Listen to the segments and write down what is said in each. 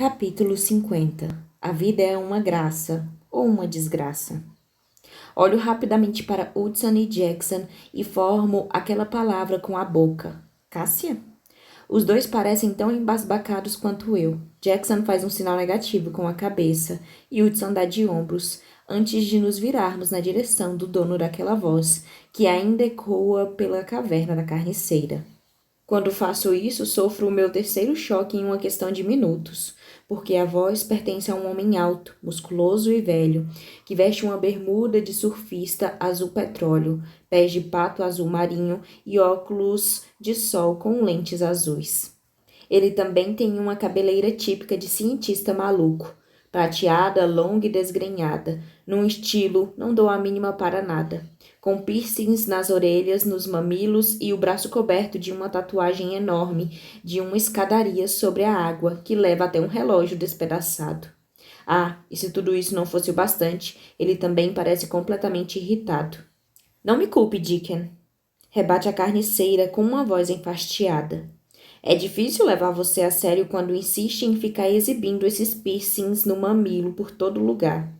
Capítulo 50. A vida é uma graça ou uma desgraça. Olho rapidamente para Hudson e Jackson e formo aquela palavra com a boca. Cássia? Os dois parecem tão embasbacados quanto eu. Jackson faz um sinal negativo com a cabeça e Hudson dá de ombros, antes de nos virarmos na direção do dono daquela voz, que ainda ecoa pela caverna da carniceira. Quando faço isso, sofro o meu terceiro choque em uma questão de minutos, porque a voz pertence a um homem alto, musculoso e velho, que veste uma bermuda de surfista azul petróleo, pés de pato azul marinho e óculos de sol com lentes azuis. Ele também tem uma cabeleira típica de cientista maluco, prateada, longa e desgrenhada, num estilo não dou a mínima para nada, com piercings nas orelhas, nos mamilos e o braço coberto de uma tatuagem enorme de uma escadaria sobre a água que leva até um relógio despedaçado. Ah, e se tudo isso não fosse o bastante, ele também parece completamente irritado. Não me culpe, Dickon, rebate a carniceira com uma voz enfastiada. É difícil levar você a sério quando insiste em ficar exibindo esses piercings no mamilo por todo lugar.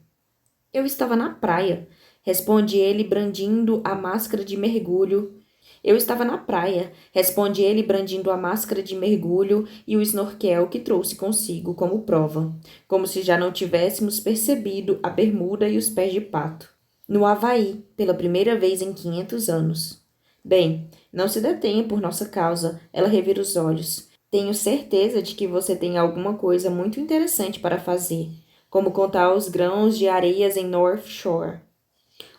Eu estava na praia, responde ele brandindo a máscara de mergulho. Eu estava na praia, responde ele brandindo a máscara de mergulho e o snorkel que trouxe consigo como prova, como se já não tivéssemos percebido a bermuda e os pés de pato. No Havaí, pela primeira vez em 500 anos. Bem, não se detenha por nossa causa, ela revira os olhos. Tenho certeza de que você tem alguma coisa muito interessante para fazer, como contar os grãos de areias em North Shore.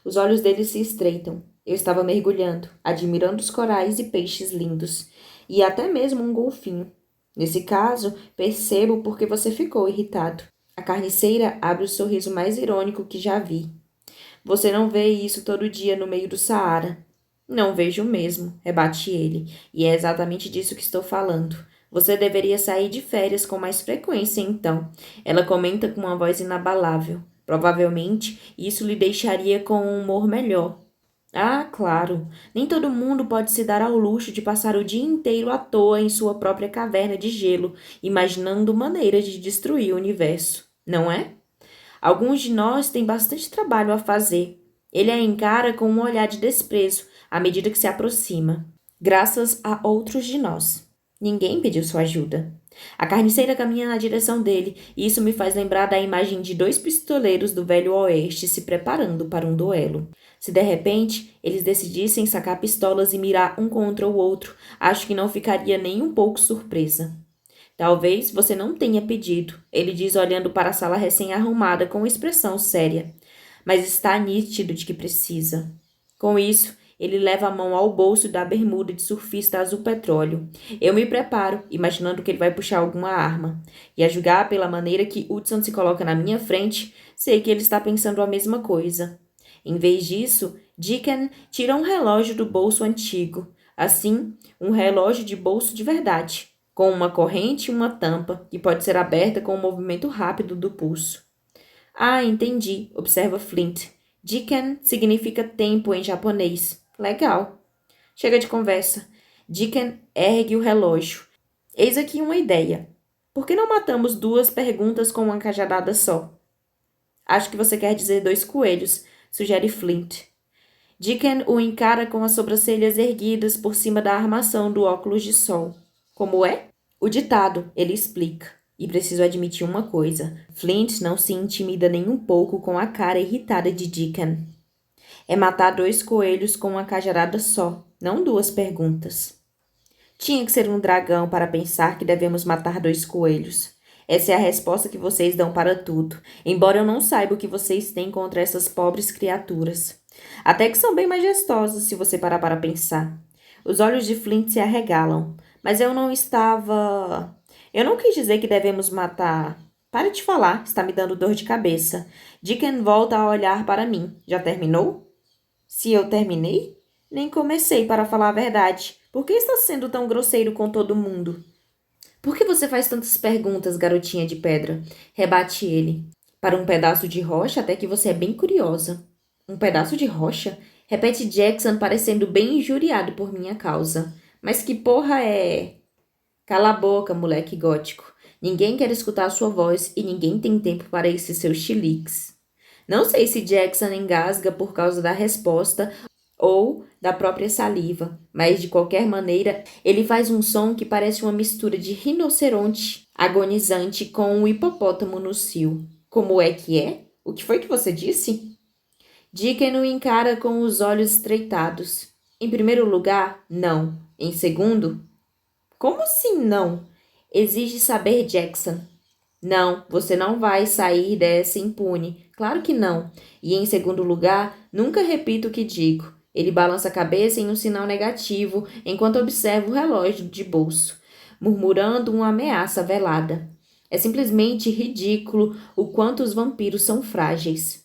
Os olhos dele se estreitam. Eu estava mergulhando, admirando os corais e peixes lindos, e até mesmo um golfinho. Nesse caso, percebo por que você ficou irritado. A carniceira abre o sorriso mais irônico que já vi. Você não vê isso todo dia no meio do Saara. Não vejo mesmo, rebate ele, e é exatamente disso que estou falando. Você deveria sair de férias com mais frequência, então. Ela comenta com uma voz inabalável. Provavelmente, isso lhe deixaria com um humor melhor. Ah, claro. Nem todo mundo pode se dar ao luxo de passar o dia inteiro à toa em sua própria caverna de gelo, imaginando maneiras de destruir o universo, não é? Alguns de nós têm bastante trabalho a fazer. Ele a encara com um olhar de desprezo à medida que se aproxima, graças a outros de nós. Ninguém pediu sua ajuda. A carniceira caminha na direção dele, e isso me faz lembrar da imagem de dois pistoleiros do Velho Oeste se preparando para um duelo. Se de repente eles decidissem sacar pistolas e mirar um contra o outro, acho que não ficaria nem um pouco surpresa. Talvez você não tenha pedido, ele diz olhando para a sala recém-arrumada com expressão séria, mas está nítido de que precisa. Com isso, ele leva a mão ao bolso da bermuda de surfista azul petróleo. Eu me preparo, imaginando que ele vai puxar alguma arma. E a julgar pela maneira que Hudson se coloca na minha frente, sei que ele está pensando a mesma coisa. Em vez disso, Dickon tira um relógio do bolso antigo. Assim, um relógio de bolso de verdade, com uma corrente e uma tampa, que pode ser aberta com um movimento rápido do pulso. Ah, entendi, observa Flint. Dicken significa tempo em japonês. Legal. Chega de conversa. Dicken ergue o relógio. Eis aqui uma ideia. Por que não matamos duas perguntas com uma cajadada só? Acho que você quer dizer dois coelhos, sugere Flint. Dicken o encara com as sobrancelhas erguidas por cima da armação do óculos de sol. Como é? O ditado, ele explica. E preciso admitir uma coisa. Flint não se intimida nem um pouco com a cara irritada de Dickon. É matar dois coelhos com uma cajadada só, não duas perguntas. Tinha que ser um dragão para pensar que devemos matar dois coelhos. Essa é a resposta que vocês dão para tudo, embora eu não saiba o que vocês têm contra essas pobres criaturas. Até que são bem majestosas, se você parar para pensar. Os olhos de Flint se arregalam. Mas eu não estava... Eu não quis dizer que devemos matar... Pare de falar, está me dando dor de cabeça. Dickon volta a olhar para mim. Já terminou? Se eu terminei? Nem comecei, para falar a verdade. Por que está sendo tão grosseiro com todo mundo? Por que você faz tantas perguntas, garotinha de pedra? Rebate ele. Para um pedaço de rocha, até que você é bem curiosa. Um pedaço de rocha? Repete Jackson, parecendo bem injuriado por minha causa. Mas que porra é... Cala a boca, moleque gótico. Ninguém quer escutar sua voz e ninguém tem tempo para esses seus chiliques. Não sei se Jackson engasga por causa da resposta ou da própria saliva, mas de qualquer maneira, ele faz um som que parece uma mistura de rinoceronte agonizante com um hipopótamo no cio. Como é que é? O que foi que você disse? Dickon o encara com os olhos estreitados. Em primeiro lugar, não. Em segundo, como assim não? Exige saber, Jackson. Não, você não vai sair dessa impune. Claro que não. E em segundo lugar, nunca repito o que digo. Ele balança a cabeça em um sinal negativo enquanto observa o relógio de bolso, murmurando uma ameaça velada. É simplesmente ridículo o quanto os vampiros são frágeis.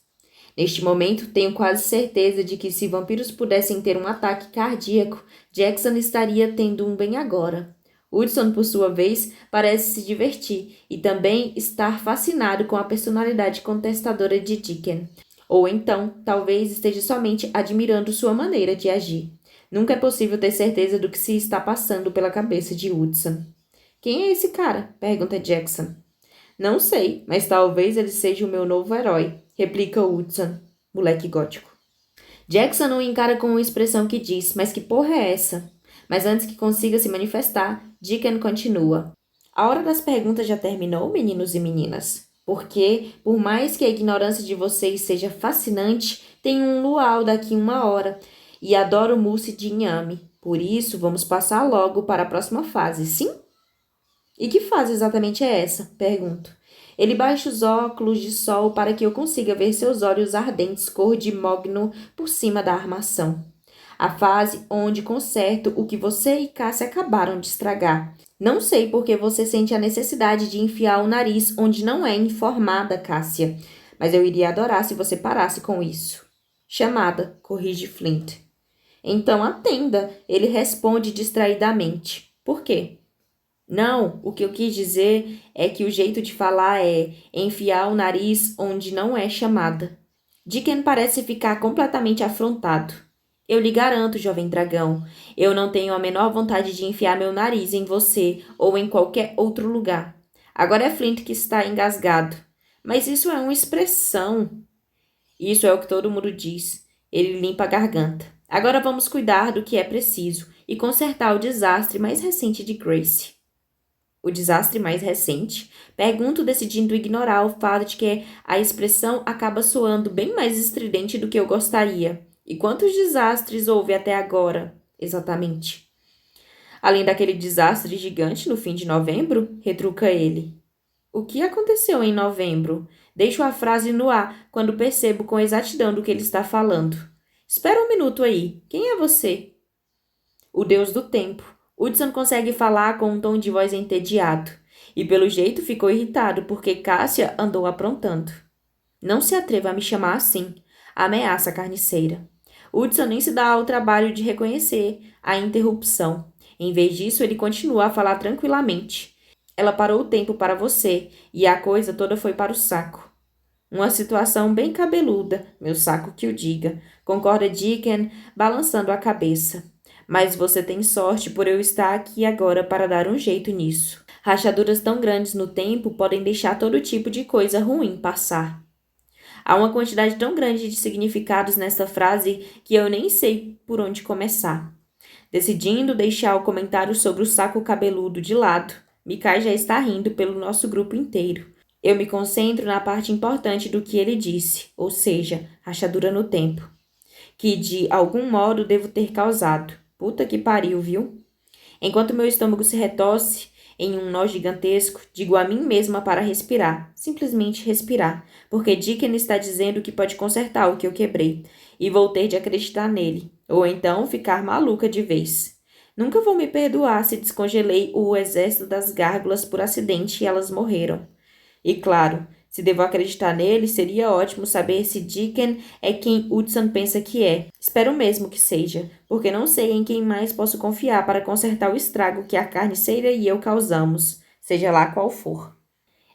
Neste momento, tenho quase certeza de que se vampiros pudessem ter um ataque cardíaco, Jackson estaria tendo um bem agora. Hudson, por sua vez, parece se divertir e também estar fascinado com a personalidade contestadora de Dickon. Ou então, talvez esteja somente admirando sua maneira de agir. Nunca é possível ter certeza do que se está passando pela cabeça de Hudson. Quem é esse cara? Pergunta Jackson. Não sei, mas talvez ele seja o meu novo herói, replica Hudson, moleque gótico. Jackson o encara com uma expressão que diz, mas que porra é essa? Mas antes que consiga se manifestar, Dickon continua. A hora das perguntas já terminou, meninos e meninas? Porque, por mais que a ignorância de vocês seja fascinante, tem um luau daqui 1 hora e adoro mousse de inhame. Por isso, vamos passar logo para a próxima fase, sim? E que fase exatamente é essa? Pergunto. Ele baixa os óculos de sol para que eu consiga ver seus olhos ardentes cor de mogno por cima da armação. A fase onde conserto o que você e Cássia acabaram de estragar. Não sei por que você sente a necessidade de enfiar o nariz onde não é informada, Cássia, mas eu iria adorar se você parasse com isso. Chamada, corrige Flint. Então atenda, ele responde distraidamente. Por quê? Não, o que eu quis dizer é que o jeito de falar é enfiar o nariz onde não é chamada. Dickon parece ficar completamente afrontado. Eu lhe garanto, jovem dragão, eu não tenho a menor vontade de enfiar meu nariz em você ou em qualquer outro lugar. Agora é Flint que está engasgado. Mas isso é uma expressão. Isso é o que todo mundo diz. Ele limpa a garganta. Agora vamos cuidar do que é preciso e consertar o desastre mais recente de Grace. O desastre mais recente? Pergunto, decidindo ignorar o fato de que a expressão acaba soando bem mais estridente do que eu gostaria. E quantos desastres houve até agora, exatamente? Além daquele desastre gigante no fim de novembro, retruca ele. O que aconteceu em novembro? Deixo a frase no ar quando percebo com exatidão do que ele está falando. Espera um minuto aí. Quem é você? O deus do tempo. Hudson consegue falar com um tom de voz entediado. E pelo jeito ficou irritado porque Cássia andou aprontando. Não se atreva a me chamar assim. Ameaça a carniceira. Hudson nem se dá ao trabalho de reconhecer a interrupção. Em vez disso, ele continua a falar tranquilamente. Ela parou o tempo para você e a coisa toda foi para o saco. Uma situação bem cabeluda, meu saco que o diga, concorda Dickon, balançando a cabeça. Mas você tem sorte por eu estar aqui agora para dar um jeito nisso. Rachaduras tão grandes no tempo podem deixar todo tipo de coisa ruim passar. Há uma quantidade tão grande de significados nesta frase que eu nem sei por onde começar. Decidindo deixar o comentário sobre o saco cabeludo de lado, Mikai já está rindo pelo nosso grupo inteiro. Eu me concentro na parte importante do que ele disse, ou seja, rachadura no tempo, que de algum modo devo ter causado. Puta que pariu, viu? Enquanto meu estômago se retorce em um nó gigantesco, digo a mim mesma para respirar, simplesmente respirar, porque Dickon está dizendo que pode consertar o que eu quebrei, e vou ter de acreditar nele, ou então ficar maluca de vez. Nunca vou me perdoar se descongelei o exército das gárgulas por acidente e elas morreram. E claro, se devo acreditar nele, seria ótimo saber se Dickon é quem Hudson pensa que é. Espero mesmo que seja, porque não sei em quem mais posso confiar para consertar o estrago que a carniceira e eu causamos, seja lá qual for.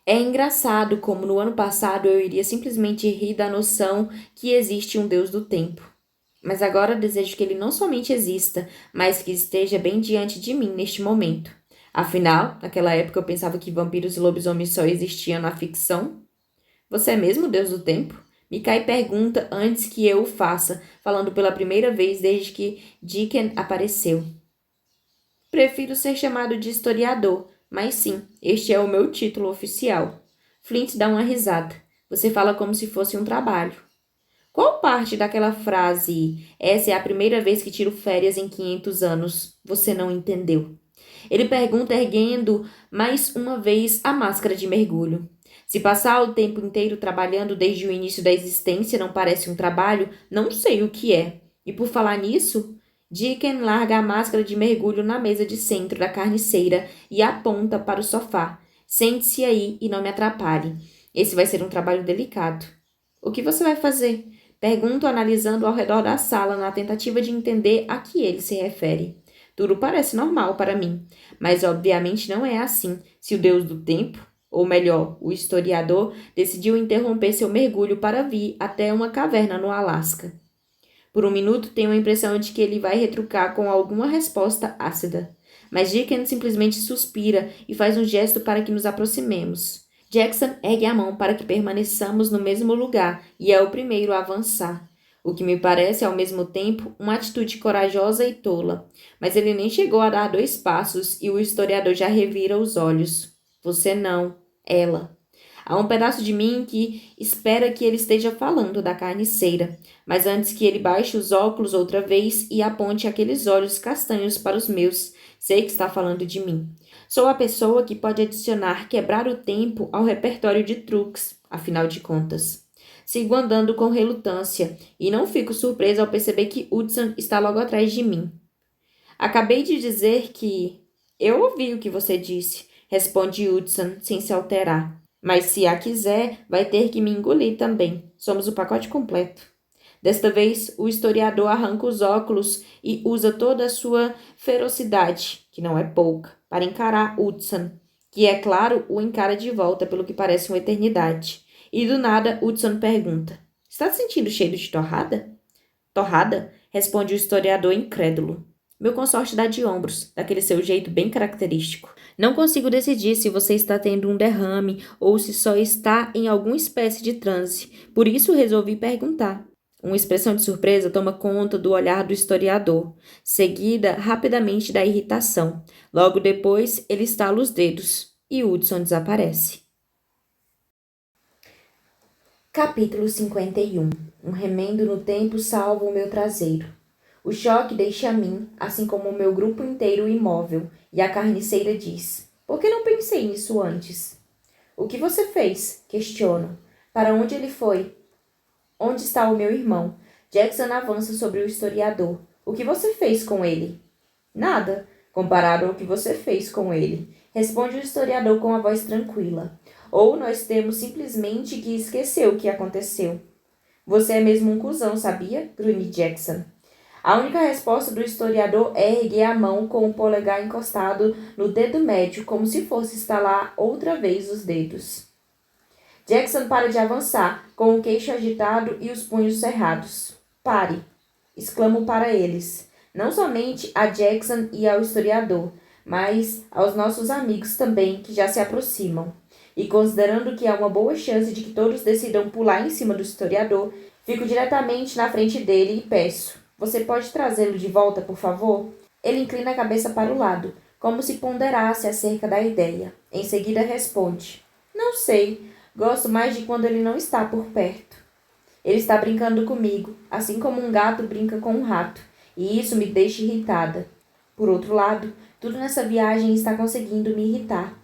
É engraçado como no ano passado eu iria simplesmente rir da noção que existe um Deus do tempo. Mas agora desejo que ele não somente exista, mas que esteja bem diante de mim neste momento. Afinal, naquela época eu pensava que vampiros e lobisomens só existiam na ficção. Você é mesmo o Deus do tempo? Mikai pergunta antes que eu o faça, falando pela primeira vez desde que Dickon apareceu. Prefiro ser chamado de historiador, mas sim, este é o meu título oficial. Flint dá uma risada. Você fala como se fosse um trabalho. Qual parte daquela frase, essa é a primeira vez que tiro férias em 500 anos, você não entendeu? Ele pergunta erguendo mais uma vez a máscara de mergulho. Se passar o tempo inteiro trabalhando desde o início da existência não parece um trabalho, não sei o que é. E por falar nisso, Dickon larga a máscara de mergulho na mesa de centro da carniceira e aponta para o sofá. Sente-se aí e não me atrapalhe. Esse vai ser um trabalho delicado. O que você vai fazer? Pergunto analisando ao redor da sala na tentativa de entender a que ele se refere. Tudo parece normal para mim, mas obviamente não é assim se o Deus do tempo, ou melhor, o historiador, decidiu interromper seu mergulho para vir até uma caverna no Alasca. Por um minuto tenho a impressão de que ele vai retrucar com alguma resposta ácida, mas Dickens simplesmente suspira e faz um gesto para que nos aproximemos. Jackson ergue a mão para que permaneçamos no mesmo lugar e é o primeiro a avançar. O que me parece, ao mesmo tempo, uma atitude corajosa e tola. Mas ele nem chegou a dar 2 passos e o historiador já revira os olhos. Você não, ela. Há um pedaço de mim que espera que ele esteja falando da carniceira, mas antes que ele baixe os óculos outra vez e aponte aqueles olhos castanhos para os meus, sei que está falando de mim. Sou a pessoa que pode adicionar quebrar o tempo ao repertório de truques, afinal de contas. Sigo andando com relutância e não fico surpresa ao perceber que Hudson está logo atrás de mim. Acabei de dizer que... Eu ouvi o que você disse, responde Hudson sem se alterar. Mas se a quiser, vai ter que me engolir também. Somos o pacote completo. Desta vez, o historiador arranca os óculos e usa toda a sua ferocidade, que não é pouca, para encarar Hudson, que, é claro, o encara de volta pelo que parece uma eternidade. E do nada, Hudson pergunta: Está sentindo cheiro de torrada? Torrada? Responde o historiador incrédulo. Meu consorte dá de ombros, daquele seu jeito bem característico. Não consigo decidir se você está tendo um derrame ou se só está em alguma espécie de transe. Por isso resolvi perguntar. Uma expressão de surpresa toma conta do olhar do historiador, seguida rapidamente da irritação. Logo depois, ele estala os dedos e Hudson desaparece. Capítulo 51. Um remendo no tempo salva o meu traseiro. O choque deixa a mim, assim como o meu grupo inteiro, imóvel, e a carniceira diz: Por que não pensei nisso antes? O que você fez? Questiono. Para onde ele foi? Onde está o meu irmão? Jackson avança sobre o historiador. O que você fez com ele? Nada, comparado ao que você fez com ele, responde o historiador com a voz tranquila. Ou nós temos simplesmente que esquecer o que aconteceu. Você é mesmo um cuzão, sabia? Grunhe Jackson. A única resposta do historiador é erguer a mão com o polegar encostado no dedo médio, como se fosse estalar outra vez os dedos. Jackson para de avançar, com o queixo agitado e os punhos cerrados. Pare! Exclamo para eles. Não somente a Jackson e ao historiador, mas aos nossos amigos também, que já se aproximam. E considerando que há uma boa chance de que todos decidam pular em cima do historiador, fico diretamente na frente dele e peço: Você pode trazê-lo de volta, por favor? Ele inclina a cabeça para o lado, como se ponderasse acerca da ideia. Em seguida responde: Não sei. Gosto mais de quando ele não está por perto. Ele está brincando comigo, assim como um gato brinca com um rato, e isso me deixa irritada. Por outro lado, tudo nessa viagem está conseguindo me irritar.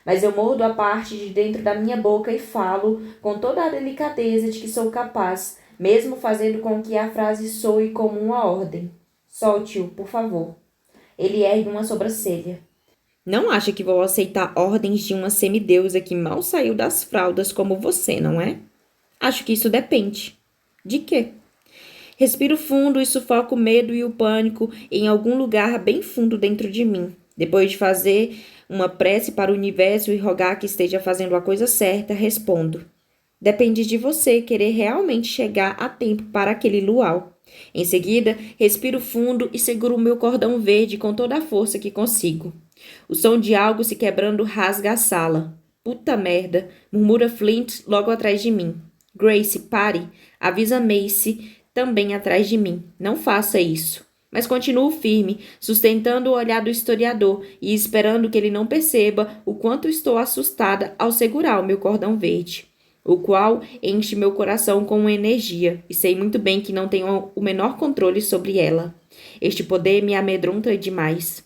Mas eu mordo a parte de dentro da minha boca e falo com toda a delicadeza de que sou capaz, mesmo fazendo com que a frase soe como uma ordem. Solte-o, por favor. Ele ergue uma sobrancelha. Não acha que vou aceitar ordens de uma semideusa que mal saiu das fraldas como você, não é? Acho que isso depende. De quê? Respiro fundo e sufoco o medo e o pânico em algum lugar bem fundo dentro de mim. Depois de fazer uma prece para o universo e rogar que esteja fazendo a coisa certa, respondo: Depende de você querer realmente chegar a tempo para aquele luau. Em seguida, respiro fundo e seguro o meu cordão verde com toda a força que consigo. O som de algo se quebrando rasga a sala. Puta merda, murmura Flint logo atrás de mim. Grace, pare, avisa Macy também atrás de mim. Não faça isso. Mas continuo firme, sustentando o olhar do historiador e esperando que ele não perceba o quanto estou assustada ao segurar o meu cordão verde, o qual enche meu coração com energia, e sei muito bem que não tenho o menor controle sobre ela. Este poder me amedronta demais.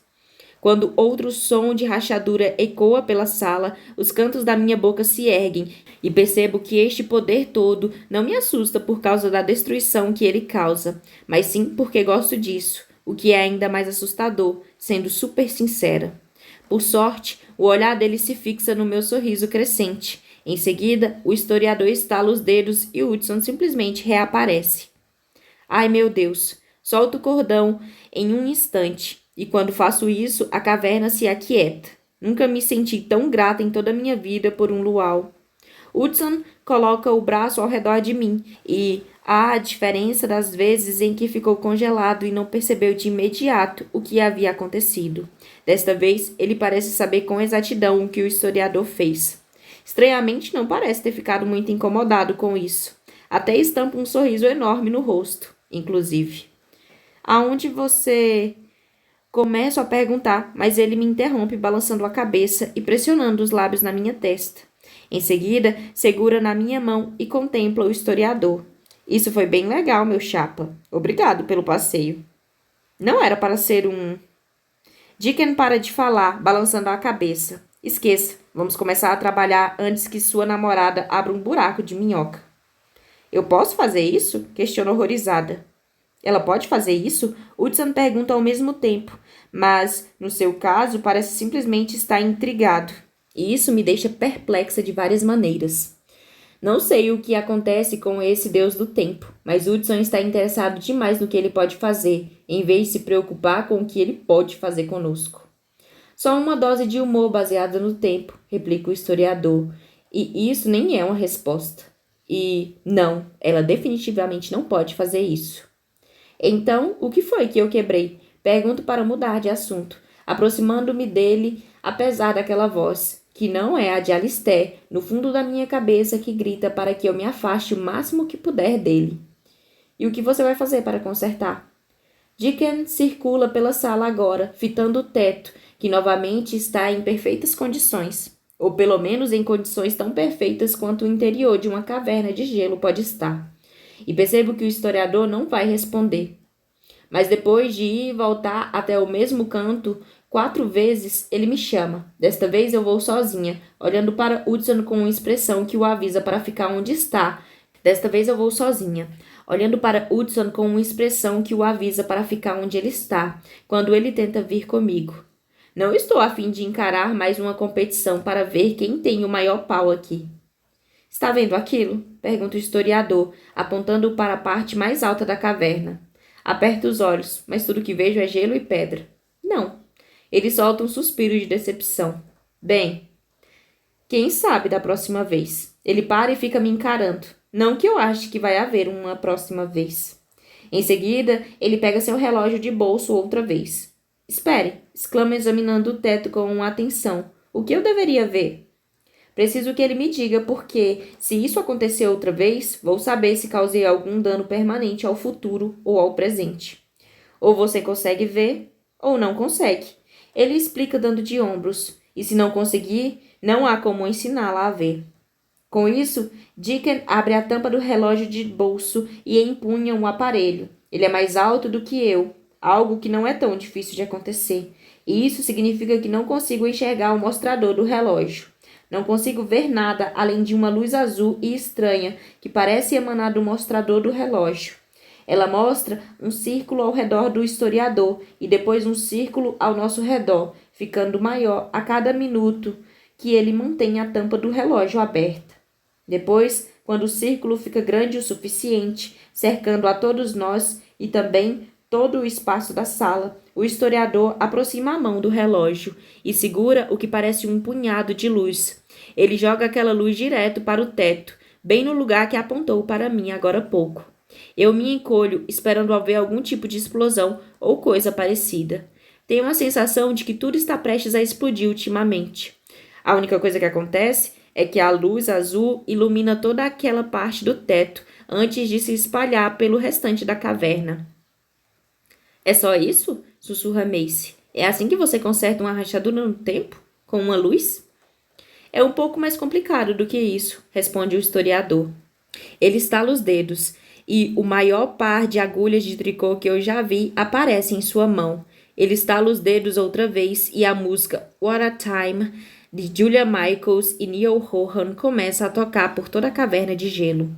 Quando outro som de rachadura ecoa pela sala, os cantos da minha boca se erguem e percebo que este poder todo não me assusta por causa da destruição que ele causa, mas sim porque gosto disso, o que é ainda mais assustador, sendo super sincera. Por sorte, o olhar dele se fixa no meu sorriso crescente. Em seguida, o historiador estala os dedos e Hudson simplesmente reaparece. Ai, meu Deus! Solto o cordão em um instante. E quando faço isso, a caverna se aquieta. Nunca me senti tão grata em toda a minha vida por um luau. Hudson coloca o braço ao redor de mim e há a diferença das vezes em que ficou congelado e não percebeu de imediato o que havia acontecido. Desta vez, ele parece saber com exatidão o que o historiador fez. Estranhamente, não parece ter ficado muito incomodado com isso. Até estampa um sorriso enorme no rosto, inclusive. Aonde você... Começo a perguntar, mas ele me interrompe balançando a cabeça e pressionando os lábios na minha testa. Em seguida, segura na minha mão e contempla o historiador. Isso foi bem legal, meu chapa. Obrigado pelo passeio. Não era para ser um... Dickon para de falar, balançando a cabeça. Esqueça, vamos começar a trabalhar antes que sua namorada abra um buraco de minhoca. Eu posso fazer isso? Questiono horrorizada. Ela pode fazer isso? Hudson pergunta ao mesmo tempo, mas, no seu caso, parece simplesmente estar intrigado. E isso me deixa perplexa de várias maneiras. Não sei o que acontece com esse deus do tempo, mas Hudson está interessado demais no que ele pode fazer, em vez de se preocupar com o que ele pode fazer conosco. Só uma dose de humor baseada no tempo, replica o historiador, e isso nem é uma resposta. E, não, ela definitivamente não pode fazer isso. Então, o que foi que eu quebrei? Pergunto para mudar de assunto, aproximando-me dele, apesar daquela voz, que não é a de Alistair, no fundo da minha cabeça que grita para que eu me afaste o máximo que puder dele. E o que você vai fazer para consertar? Dickon circula pela sala agora, fitando o teto, que novamente está em perfeitas condições, ou pelo menos em condições tão perfeitas quanto o interior de uma caverna de gelo pode estar. E percebo que o historiador não vai responder. Mas depois de ir e voltar até o mesmo canto 4 vezes, ele me chama. Desta vez eu vou sozinha, olhando para Hudson com uma expressão que o avisa para ficar onde está. Desta vez eu vou sozinha, olhando para Hudson com uma expressão que o avisa para ficar onde ele está, quando ele tenta vir comigo. Não estou a fim de encarar mais uma competição para ver quem tem o maior pau aqui. Está vendo aquilo? Pergunta o historiador, apontando para a parte mais alta da caverna. Aperto os olhos, mas tudo que vejo é gelo e pedra. Não. Ele solta um suspiro de decepção. Bem, quem sabe da próxima vez? Ele para e fica me encarando. Não que eu ache que vai haver uma próxima vez. Em seguida, ele pega seu relógio de bolso outra vez. Espere, exclama examinando o teto com atenção. O que eu deveria ver? Preciso que ele me diga porque, se isso acontecer outra vez, vou saber se causei algum dano permanente ao futuro ou ao presente. Ou você consegue ver, ou não consegue. Ele explica dando de ombros, e se não conseguir, não há como ensiná-la a ver. Com isso, Dickon abre a tampa do relógio de bolso e empunha um aparelho. Ele é mais alto do que eu, algo que não é tão difícil de acontecer, e isso significa que não consigo enxergar o mostrador do relógio. Não consigo ver nada além de uma luz azul e estranha que parece emanar do mostrador do relógio. Ela mostra um círculo ao redor do historiador e depois um círculo ao nosso redor, ficando maior a cada minuto que ele mantém a tampa do relógio aberta. Depois, quando o círculo fica grande o suficiente, cercando a todos nós e também todo o espaço da sala, o historiador aproxima a mão do relógio e segura o que parece um punhado de luz. Ele joga aquela luz direto para o teto, bem no lugar que apontou para mim agora há pouco. Eu me encolho, esperando haver algum tipo de explosão ou coisa parecida. Tenho uma sensação de que tudo está prestes a explodir ultimamente. A única coisa que acontece é que a luz azul ilumina toda aquela parte do teto antes de se espalhar pelo restante da caverna. É só isso? Sussurra Macy. É assim que você conserta uma rachadura no tempo? Com uma luz? É um pouco mais complicado do que isso, responde o historiador. Ele estala os dedos e o maior par de agulhas de tricô que eu já vi aparece em sua mão. Ele estala os dedos outra vez e a música What a Time, de Julia Michaels e Neil Horan, começa a tocar por toda a caverna de gelo.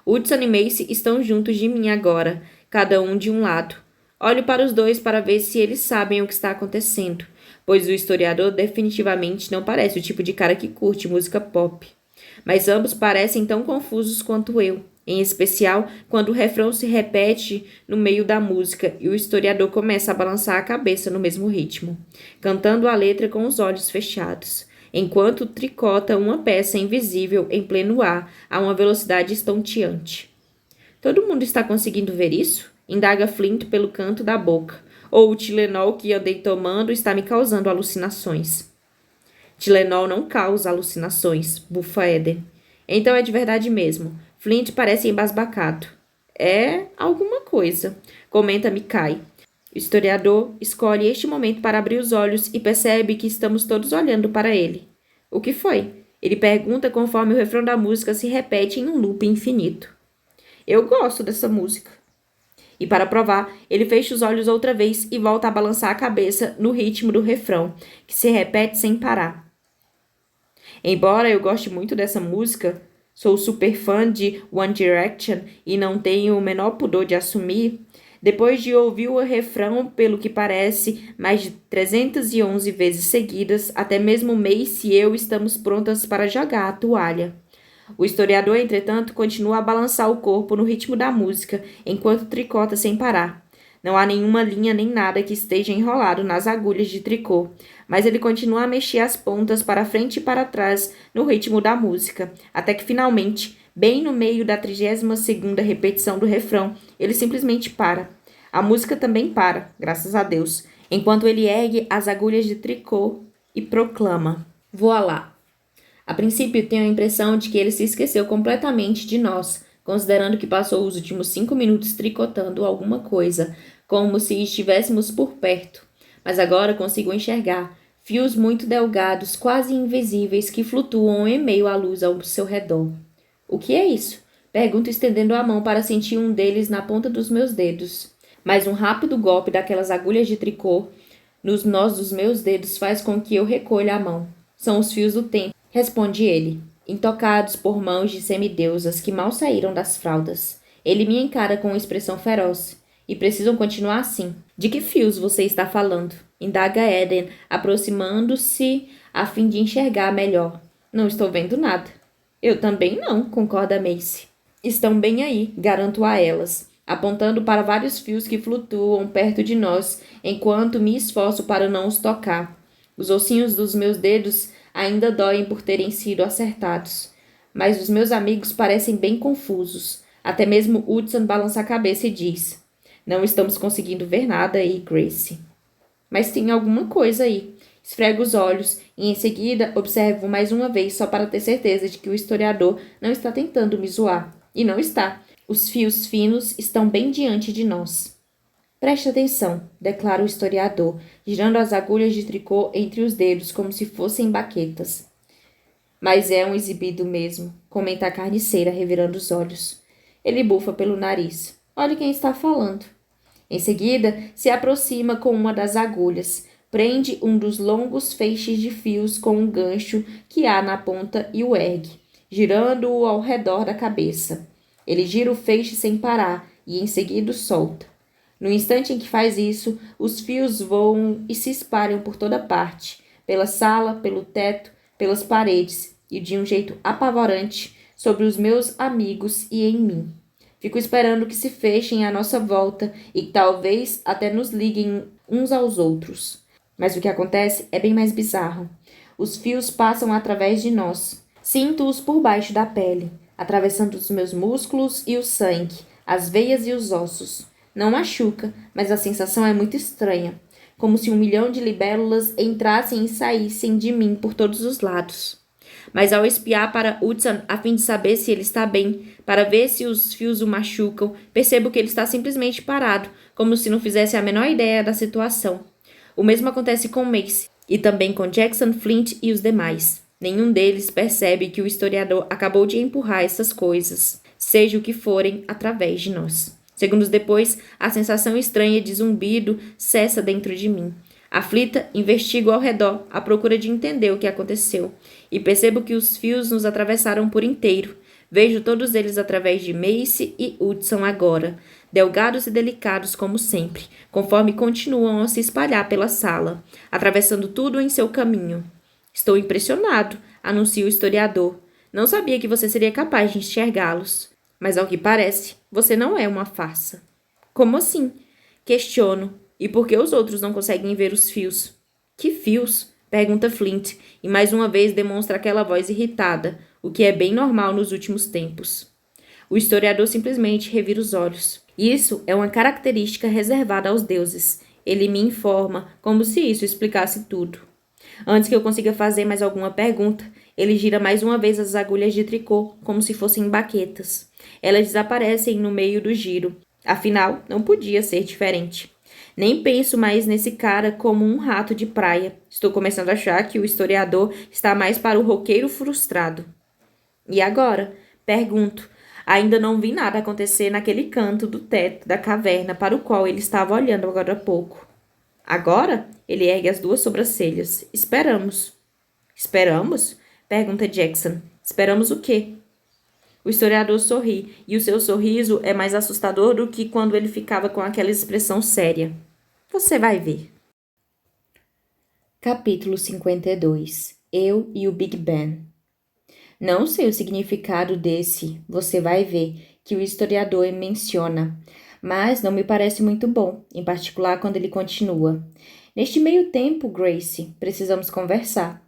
Hudson e Macy estão juntos de mim agora, cada um de um lado. Olho para os dois para ver se eles sabem o que está acontecendo, pois o historiador definitivamente não parece o tipo de cara que curte música pop. Mas ambos parecem tão confusos quanto eu, em especial quando o refrão se repete no meio da música e o historiador começa a balançar a cabeça no mesmo ritmo, cantando a letra com os olhos fechados, enquanto tricota uma peça invisível em pleno ar a uma velocidade estonteante. Todo mundo está conseguindo ver isso? Indaga Flint pelo canto da boca. Ou o Tilenol que andei tomando está me causando alucinações. Tilenol não causa alucinações, bufa Eden. Então é de verdade mesmo. Flint parece embasbacado. É alguma coisa, comenta Mikai. O historiador escolhe este momento para abrir os olhos e percebe que estamos todos olhando para ele. O que foi? Ele pergunta conforme o refrão da música se repete em um loop infinito. Eu gosto dessa música. E para provar, ele fecha os olhos outra vez e volta a balançar a cabeça no ritmo do refrão, que se repete sem parar. Embora eu goste muito dessa música, sou super fã de One Direction e não tenho o menor pudor de assumir, depois de ouvir o refrão, pelo que parece, mais de 311 vezes seguidas, até mesmo Macy e eu estamos prontas para jogar a toalha. O historiador, entretanto, continua a balançar o corpo no ritmo da música, enquanto tricota sem parar. Não há nenhuma linha nem nada que esteja enrolado nas agulhas de tricô, mas ele continua a mexer as pontas para frente e para trás no ritmo da música, até que finalmente, bem no meio da 32ª repetição do refrão, ele simplesmente para. A música também para, graças a Deus, enquanto ele ergue as agulhas de tricô e proclama: Voilá! A princípio, tenho a impressão de que ele se esqueceu completamente de nós, considerando que passou os últimos 5 minutos tricotando alguma coisa, como se estivéssemos por perto. Mas agora consigo enxergar fios muito delgados, quase invisíveis, que flutuam em meio à luz ao seu redor. O que é isso? Pergunto, estendendo a mão para sentir um deles na ponta dos meus dedos. Mas um rápido golpe daquelas agulhas de tricô nos nós dos meus dedos faz com que eu recolha a mão. São os fios do tempo, responde ele, intocados por mãos de semideusas que mal saíram das fraldas. Ele me encara com uma expressão feroz. E precisam continuar assim. De que fios você está falando? Indaga Eden, aproximando-se a fim de enxergar melhor. Não estou vendo nada. Eu também não, concorda Macy. Estão bem aí, garanto a elas, apontando para vários fios que flutuam perto de nós, enquanto me esforço para não os tocar. Os ossinhos dos meus dedos ainda doem por terem sido acertados, mas os meus amigos parecem bem confusos. Até mesmo Hudson balança a cabeça e diz: Não estamos conseguindo ver nada aí, Grace. Mas tem alguma coisa aí. Esfrego os olhos e em seguida observo mais uma vez só para ter certeza de que o historiador não está tentando me zoar. E não está. Os fios finos estão bem diante de nós. Preste atenção, declara o historiador, girando as agulhas de tricô entre os dedos como se fossem baquetas. Mas é um exibido mesmo, comenta a carniceira, revirando os olhos. Ele bufa pelo nariz. Olhe quem está falando. Em seguida, se aproxima com uma das agulhas, prende um dos longos feixes de fios com um gancho que há na ponta e o ergue, girando-o ao redor da cabeça. Ele gira o feixe sem parar e em seguida o solta. No instante em que faz isso, os fios voam e se espalham por toda parte, pela sala, pelo teto, pelas paredes e de um jeito apavorante sobre os meus amigos e em mim. Fico esperando que se fechem à nossa volta e que talvez até nos liguem uns aos outros. Mas o que acontece é bem mais bizarro. Os fios passam através de nós. Sinto-os por baixo da pele, atravessando os meus músculos e o sangue, as veias e os ossos. Não machuca, mas a sensação é muito estranha, como se 1 milhão de libélulas entrassem e saíssem de mim por todos os lados. Mas ao espiar para Hudson, a fim de saber se ele está bem, para ver se os fios o machucam, percebo que ele está simplesmente parado, como se não fizesse a menor ideia da situação. O mesmo acontece com Mace, e também com Jackson, Flint e os demais. Nenhum deles percebe que o historiador acabou de empurrar essas coisas, seja o que forem, através de nós. Segundos depois, a sensação estranha de zumbido cessa dentro de mim. Aflita, investigo ao redor, à procura de entender o que aconteceu, e percebo que os fios nos atravessaram por inteiro. Vejo todos eles através de Mace e Hudson agora, delgados e delicados como sempre, conforme continuam a se espalhar pela sala, atravessando tudo em seu caminho. Estou impressionado, anuncia o historiador. Não sabia que você seria capaz de enxergá-los. Mas ao que parece, você não é uma farsa. Como assim? Questiono. E por que os outros não conseguem ver os fios? Que fios? Pergunta Flint, e mais uma vez demonstra aquela voz irritada, o que é bem normal nos últimos tempos. O historiador simplesmente revira os olhos. Isso é uma característica reservada aos deuses. Ele me informa, como se isso explicasse tudo. Antes que eu consiga fazer mais alguma pergunta, ele gira mais uma vez as agulhas de tricô, como se fossem baquetas. Elas desaparecem no meio do giro. Afinal, não podia ser diferente. Nem penso mais nesse cara como um rato de praia. Estou começando a achar que o historiador está mais para o roqueiro frustrado. E agora? Pergunto. Ainda não vi nada acontecer naquele canto do teto da caverna para o qual ele estava olhando agora há pouco. Agora? Ele ergue as 2 sobrancelhas. Esperamos. Esperamos? Pergunta Jackson. Esperamos o quê? O historiador sorri, e o seu sorriso é mais assustador do que quando ele ficava com aquela expressão séria. Você vai ver. Capítulo 52. Eu e o Big Ben. Não sei o significado desse "você vai ver" que o historiador menciona, mas não me parece muito bom, em particular quando ele continua. Neste meio tempo, Grace, precisamos conversar.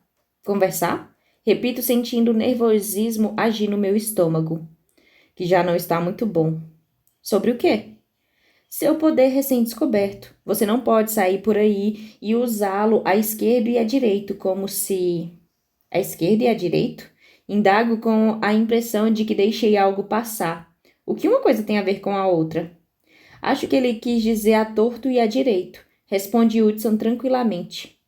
Conversar? Repito, sentindo o nervosismo agir no meu estômago, que já não está muito bom. Sobre o quê? Seu poder recém-descoberto. Você não pode sair por aí e usá-lo à esquerda e à direita, como se... À esquerda e à direita? Indago com a impressão de que deixei algo passar. O que uma coisa tem a ver com a outra? Acho que ele quis dizer à torto e à direito, responde Hudson tranquilamente.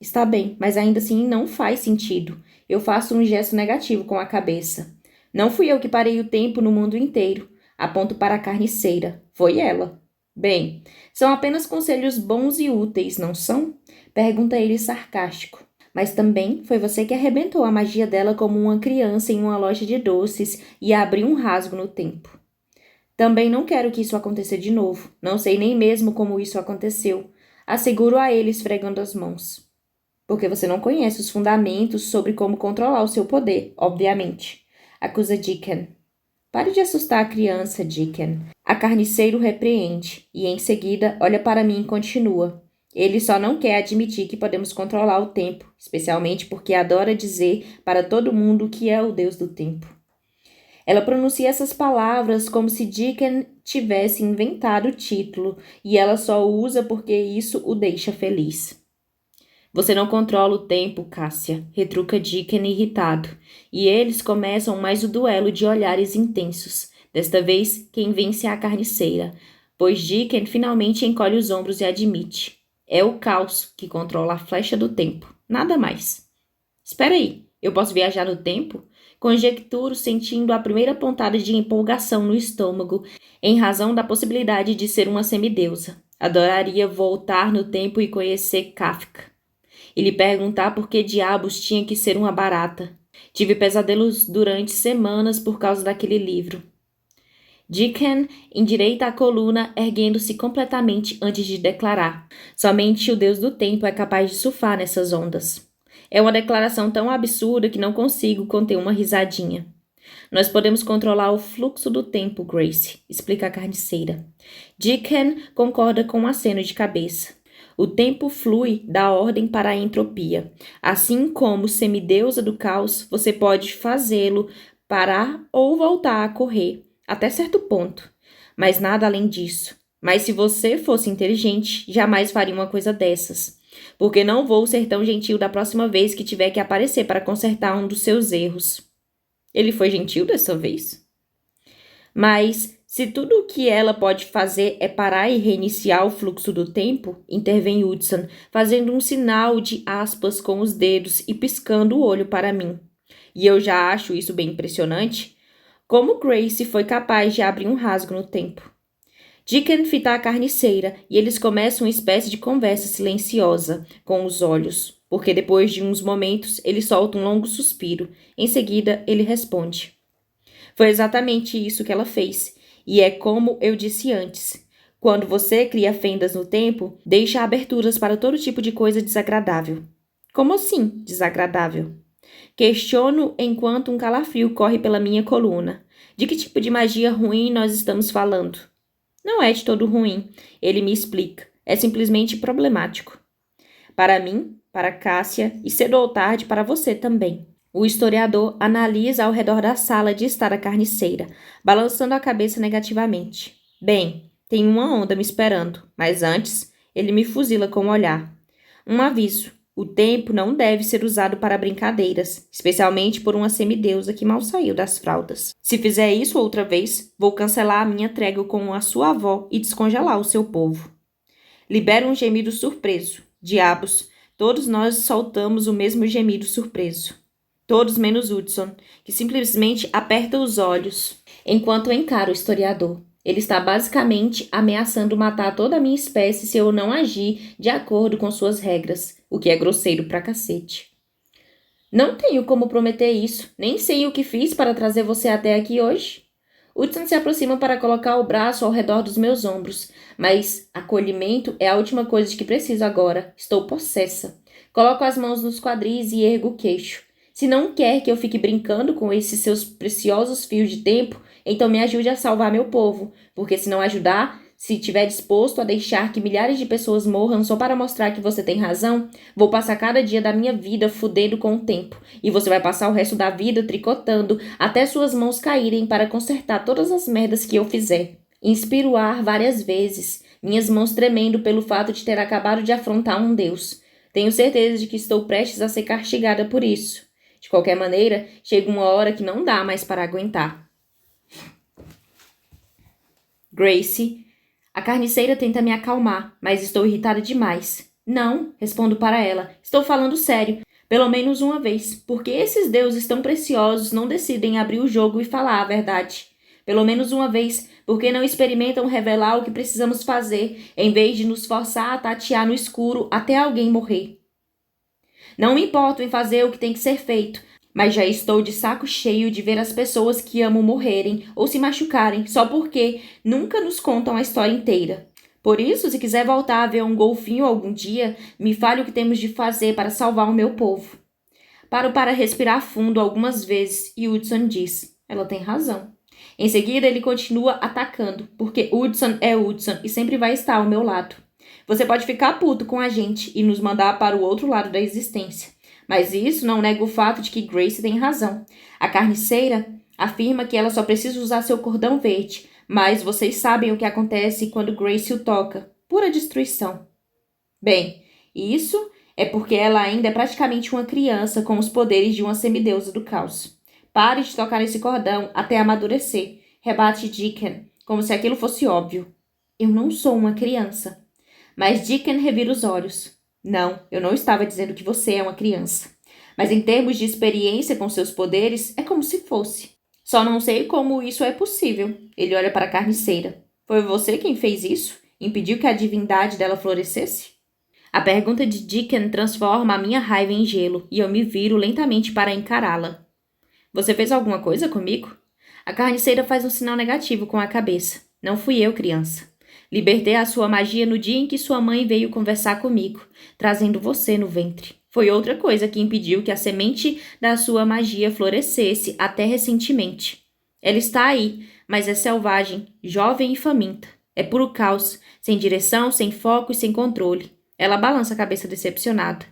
Está bem, mas ainda assim não faz sentido. Eu faço um gesto negativo com a cabeça. Não fui eu que parei o tempo no mundo inteiro. Aponto para a carniceira. Foi ela. Bem, são apenas conselhos bons e úteis, não são? Pergunta ele sarcástico. Mas também foi você que arrebentou a magia dela como uma criança em uma loja de doces e abriu um rasgo no tempo. Também não quero que isso aconteça de novo. Não sei nem mesmo como isso aconteceu. Asseguro a ele esfregando as mãos. Porque você não conhece os fundamentos sobre como controlar o seu poder, obviamente. Acusa Deacon. Pare de assustar a criança, Deacon. A carniceiro repreende, e em seguida olha para mim e continua. Ele só não quer admitir que podemos controlar o tempo, especialmente porque adora dizer para todo mundo que é o Deus do tempo. Ela pronuncia essas palavras como se Deacon tivesse inventado o título, e ela só o usa porque isso o deixa feliz. Você não controla o tempo, Cássia, retruca Deacon irritado, e eles começam mais o duelo de olhares intensos. Desta vez, quem vence é a carniceira, pois Deacon finalmente encolhe os ombros e admite. É o caos que controla a flecha do tempo, nada mais. Espera aí, eu posso viajar no tempo? Conjecturo, sentindo a primeira pontada de empolgação no estômago, em razão da possibilidade de ser uma semideusa. Adoraria voltar no tempo e conhecer Kafka. E lhe perguntar por que diabos tinha que ser uma barata. Tive pesadelos durante semanas por causa daquele livro. Deacon endireita a coluna, erguendo-se completamente antes de declarar. Somente o Deus do tempo é capaz de surfar nessas ondas. É uma declaração tão absurda que não consigo conter uma risadinha. Nós podemos controlar o fluxo do tempo, Grace, explica a carniceira. Deacon concorda com um aceno de cabeça. O tempo flui da ordem para a entropia. Assim como semideusa do caos, você pode fazê-lo parar ou voltar a correr, até certo ponto. Mas nada além disso. Mas se você fosse inteligente, jamais faria uma coisa dessas. Porque não vou ser tão gentil da próxima vez que tiver que aparecer para consertar um dos seus erros. Ele foi gentil dessa vez? Mas, se tudo o que ela pode fazer é parar e reiniciar o fluxo do tempo, intervém Hudson, fazendo um sinal de aspas com os dedos e piscando o olho para mim. E eu já acho isso bem impressionante. Como Grace foi capaz de abrir um rasgo no tempo? Deacon fita a carniceira e eles começam uma espécie de conversa silenciosa com os olhos, porque depois de uns momentos ele solta um longo suspiro. Em seguida, ele responde. Foi exatamente isso que ela fez, e é como eu disse antes. Quando você cria fendas no tempo, deixa aberturas para todo tipo de coisa desagradável. Como assim, desagradável? Questiono enquanto um calafrio corre pela minha coluna. De que tipo de magia ruim nós estamos falando? Não é de todo ruim, ele me explica. É simplesmente problemático. Para mim, para Cássia e cedo ou tarde para você também. O historiador analisa ao redor da sala de estar a carniceira, balançando a cabeça negativamente. Bem, tem uma onda me esperando, mas antes, ele me fuzila com o olhar. Um aviso. O tempo não deve ser usado para brincadeiras, especialmente por uma semideusa que mal saiu das fraldas. Se fizer isso outra vez, vou cancelar a minha trégua com a sua avó e descongelar o seu povo. Libera um gemido surpreso. Diabos, todos nós soltamos o mesmo gemido surpreso. Todos menos Hudson, que simplesmente aperta os olhos enquanto encara o historiador. Ele está basicamente ameaçando matar toda a minha espécie se eu não agir de acordo com suas regras, o que é grosseiro pra cacete. Não tenho como prometer isso, nem sei o que fiz para trazer você até aqui hoje. Hudson se aproxima para colocar o braço ao redor dos meus ombros, mas acolhimento é a última coisa de que preciso agora. Estou possessa. Coloco as mãos nos quadris e ergo o queixo. Se não quer que eu fique brincando com esses seus preciosos fios de tempo, então me ajude a salvar meu povo, porque se não ajudar, se estiver disposto a deixar que milhares de pessoas morram só para mostrar que você tem razão, vou passar cada dia da minha vida fudendo com o tempo, e você vai passar o resto da vida tricotando até suas mãos caírem para consertar todas as merdas que eu fizer. Inspiro o ar várias vezes, minhas mãos tremendo pelo fato de ter acabado de afrontar um deus. Tenho certeza de que estou prestes a ser castigada por isso. De qualquer maneira, chega uma hora que não dá mais para aguentar. Grace, a carniceira tenta me acalmar, mas estou irritada demais. Não, respondo para ela, estou falando sério, pelo menos uma vez, porque esses deuses tão preciosos não decidem abrir o jogo e falar a verdade. Pelo menos uma vez, porque não experimentam revelar o que precisamos fazer, em vez de nos forçar a tatear no escuro até alguém morrer. Não me importo em fazer o que tem que ser feito, mas já estou de saco cheio de ver as pessoas que amo morrerem ou se machucarem só porque nunca nos contam a história inteira. Por isso, se quiser voltar a ver um golfinho algum dia, me fale o que temos de fazer para salvar o meu povo. Paro para respirar fundo algumas vezes e Hudson diz, ela tem razão. Em seguida, ele continua atacando, porque Hudson é Hudson e sempre vai estar ao meu lado. Você pode ficar puto com a gente e nos mandar para o outro lado da existência. Mas isso não nega o fato de que Grace tem razão. A carniceira afirma que ela só precisa usar seu cordão verde, mas vocês sabem o que acontece quando Grace o toca. Pura destruição. Bem, isso é porque ela ainda é praticamente uma criança com os poderes de uma semideusa do caos. Pare de tocar nesse cordão até amadurecer, rebate Deacon, como se aquilo fosse óbvio. Eu não sou uma criança. Mas Deacon revira os olhos. Não, eu não estava dizendo que você é uma criança. Mas em termos de experiência com seus poderes, é como se fosse. Só não sei como isso é possível. Ele olha para a carniceira. Foi você quem fez isso? Impediu que a divindade dela florescesse? A pergunta de Deacon transforma a minha raiva em gelo e eu me viro lentamente para encará-la. Você fez alguma coisa comigo? A carniceira faz um sinal negativo com a cabeça. Não fui eu, criança. Libertei a sua magia no dia em que sua mãe veio conversar comigo, trazendo você no ventre. Foi outra coisa que impediu que a semente da sua magia florescesse até recentemente. Ela está aí, mas é selvagem, jovem e faminta. É puro caos, sem direção, sem foco e sem controle. Ela balança a cabeça decepcionada.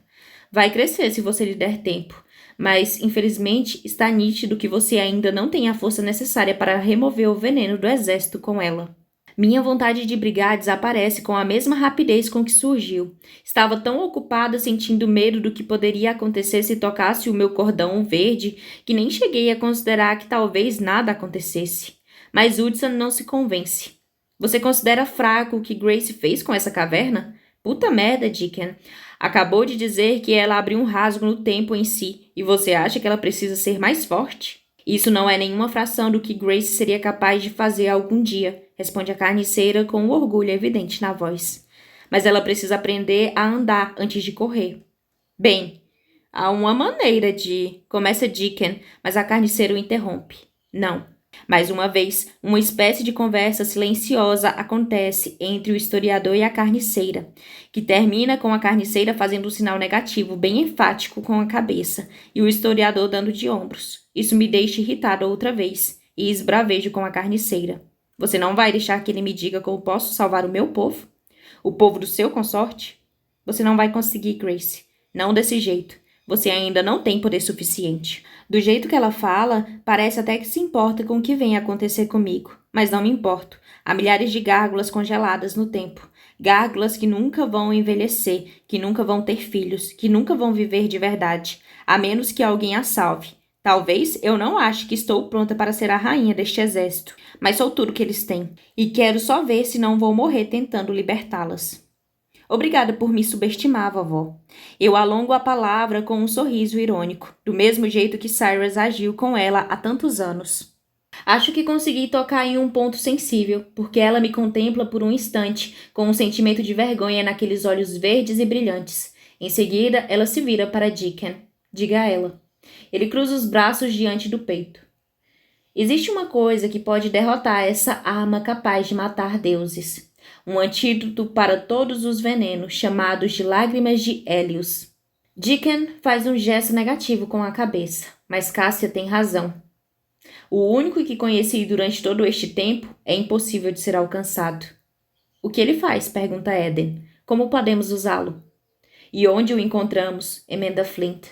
Vai crescer se você lhe der tempo, mas, infelizmente, está nítido que você ainda não tem a força necessária para remover o veneno do exército com ela. Minha vontade de brigar desaparece com a mesma rapidez com que surgiu. Estava tão ocupada sentindo medo do que poderia acontecer se tocasse o meu cordão verde que nem cheguei a considerar que talvez nada acontecesse. Mas Hudson não se convence. Você considera fraco o que Grace fez com essa caverna? Puta merda, Deacon. Acabou de dizer que ela abriu um rasgo no tempo em si, e você acha que ela precisa ser mais forte? Isso não é nenhuma fração do que Grace seria capaz de fazer algum dia, responde a carniceira com um orgulho evidente na voz. Mas ela precisa aprender a andar antes de correr. Bem, há uma maneira de... Começa Deacon, mas a carniceira o interrompe. Não. Mais uma vez, uma espécie de conversa silenciosa acontece entre o historiador e a carniceira, que termina com a carniceira fazendo um sinal negativo bem enfático com a cabeça e o historiador dando de ombros. Isso me deixa irritado outra vez e esbravejo com a carniceira. Você não vai deixar que ele me diga como posso salvar o meu povo? O povo do seu consorte? Você não vai conseguir, Grace. Não desse jeito. Você ainda não tem poder suficiente. Do jeito que ela fala, parece até que se importa com o que vem acontecer comigo. Mas não me importo. Há milhares de gárgulas congeladas no tempo. Gárgulas que nunca vão envelhecer, que nunca vão ter filhos, que nunca vão viver de verdade, a menos que alguém as salve. Talvez eu não ache que estou pronta para ser a rainha deste exército, mas sou tudo que eles têm. E quero só ver se não vou morrer tentando libertá-las. Obrigada por me subestimar, vovó. Eu alongo a palavra com um sorriso irônico, do mesmo jeito que Cyrus agiu com ela há tantos anos. Acho que consegui tocar em um ponto sensível, porque ela me contempla por um instante, com um sentimento de vergonha naqueles olhos verdes e brilhantes. Em seguida, ela se vira para Deacon. Diga a ela. Ele cruza os braços diante do peito. Existe uma coisa que pode derrotar essa arma capaz de matar deuses. Um antídoto para todos os venenos, chamados de lágrimas de Hélios. Deacon faz um gesto negativo com a cabeça, mas Cássia tem razão. O único que conheci durante todo este tempo é impossível de ser alcançado. O que ele faz? Pergunta Eden. Como podemos usá-lo? E onde o encontramos? Emenda Flint.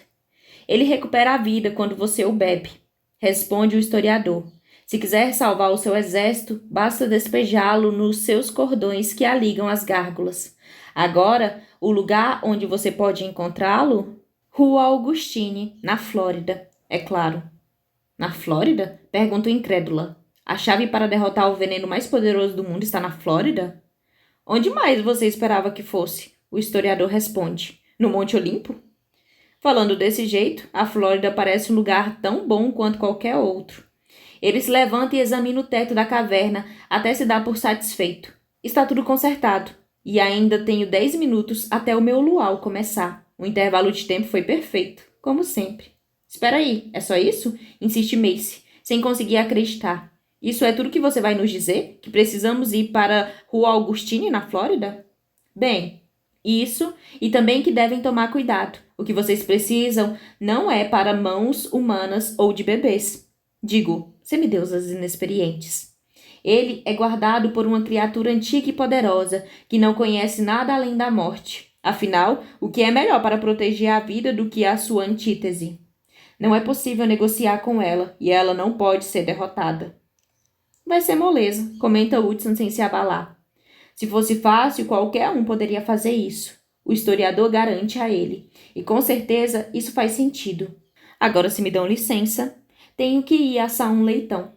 Ele recupera a vida quando você o bebe, responde o historiador. Se quiser salvar o seu exército, basta despejá-lo nos seus cordões que a ligam às gárgulas. Agora, o lugar onde você pode encontrá-lo? Rua Augustine, na Flórida, é claro. Na Flórida? Pergunto incrédula. A chave para derrotar o veneno mais poderoso do mundo está na Flórida? Onde mais você esperava que fosse? O historiador responde. No Monte Olimpo? Falando desse jeito, a Flórida parece um lugar tão bom quanto qualquer outro. Ele se levanta e examina o teto da caverna até se dar por satisfeito. Está tudo consertado. E ainda tenho 10 minutos até o meu luau começar. O intervalo de tempo foi perfeito, como sempre. Espera aí, é só isso? Insiste Macy, sem conseguir acreditar. Isso é tudo que você vai nos dizer? Que precisamos ir para Rua Augustine, na Flórida? Bem, isso, e também que devem tomar cuidado. O que vocês precisam não é para mãos humanas ou de bebês. Digo, semideusas inexperientes. Ele é guardado por uma criatura antiga e poderosa, que não conhece nada além da morte. Afinal, o que é melhor para proteger a vida do que a sua antítese? Não é possível negociar com ela, e ela não pode ser derrotada. Vai ser moleza, comenta Hudson sem se abalar. Se fosse fácil, qualquer um poderia fazer isso. O historiador garante a ele. E com certeza isso faz sentido. Agora, se me dão licença, tenho que ir assar um leitão.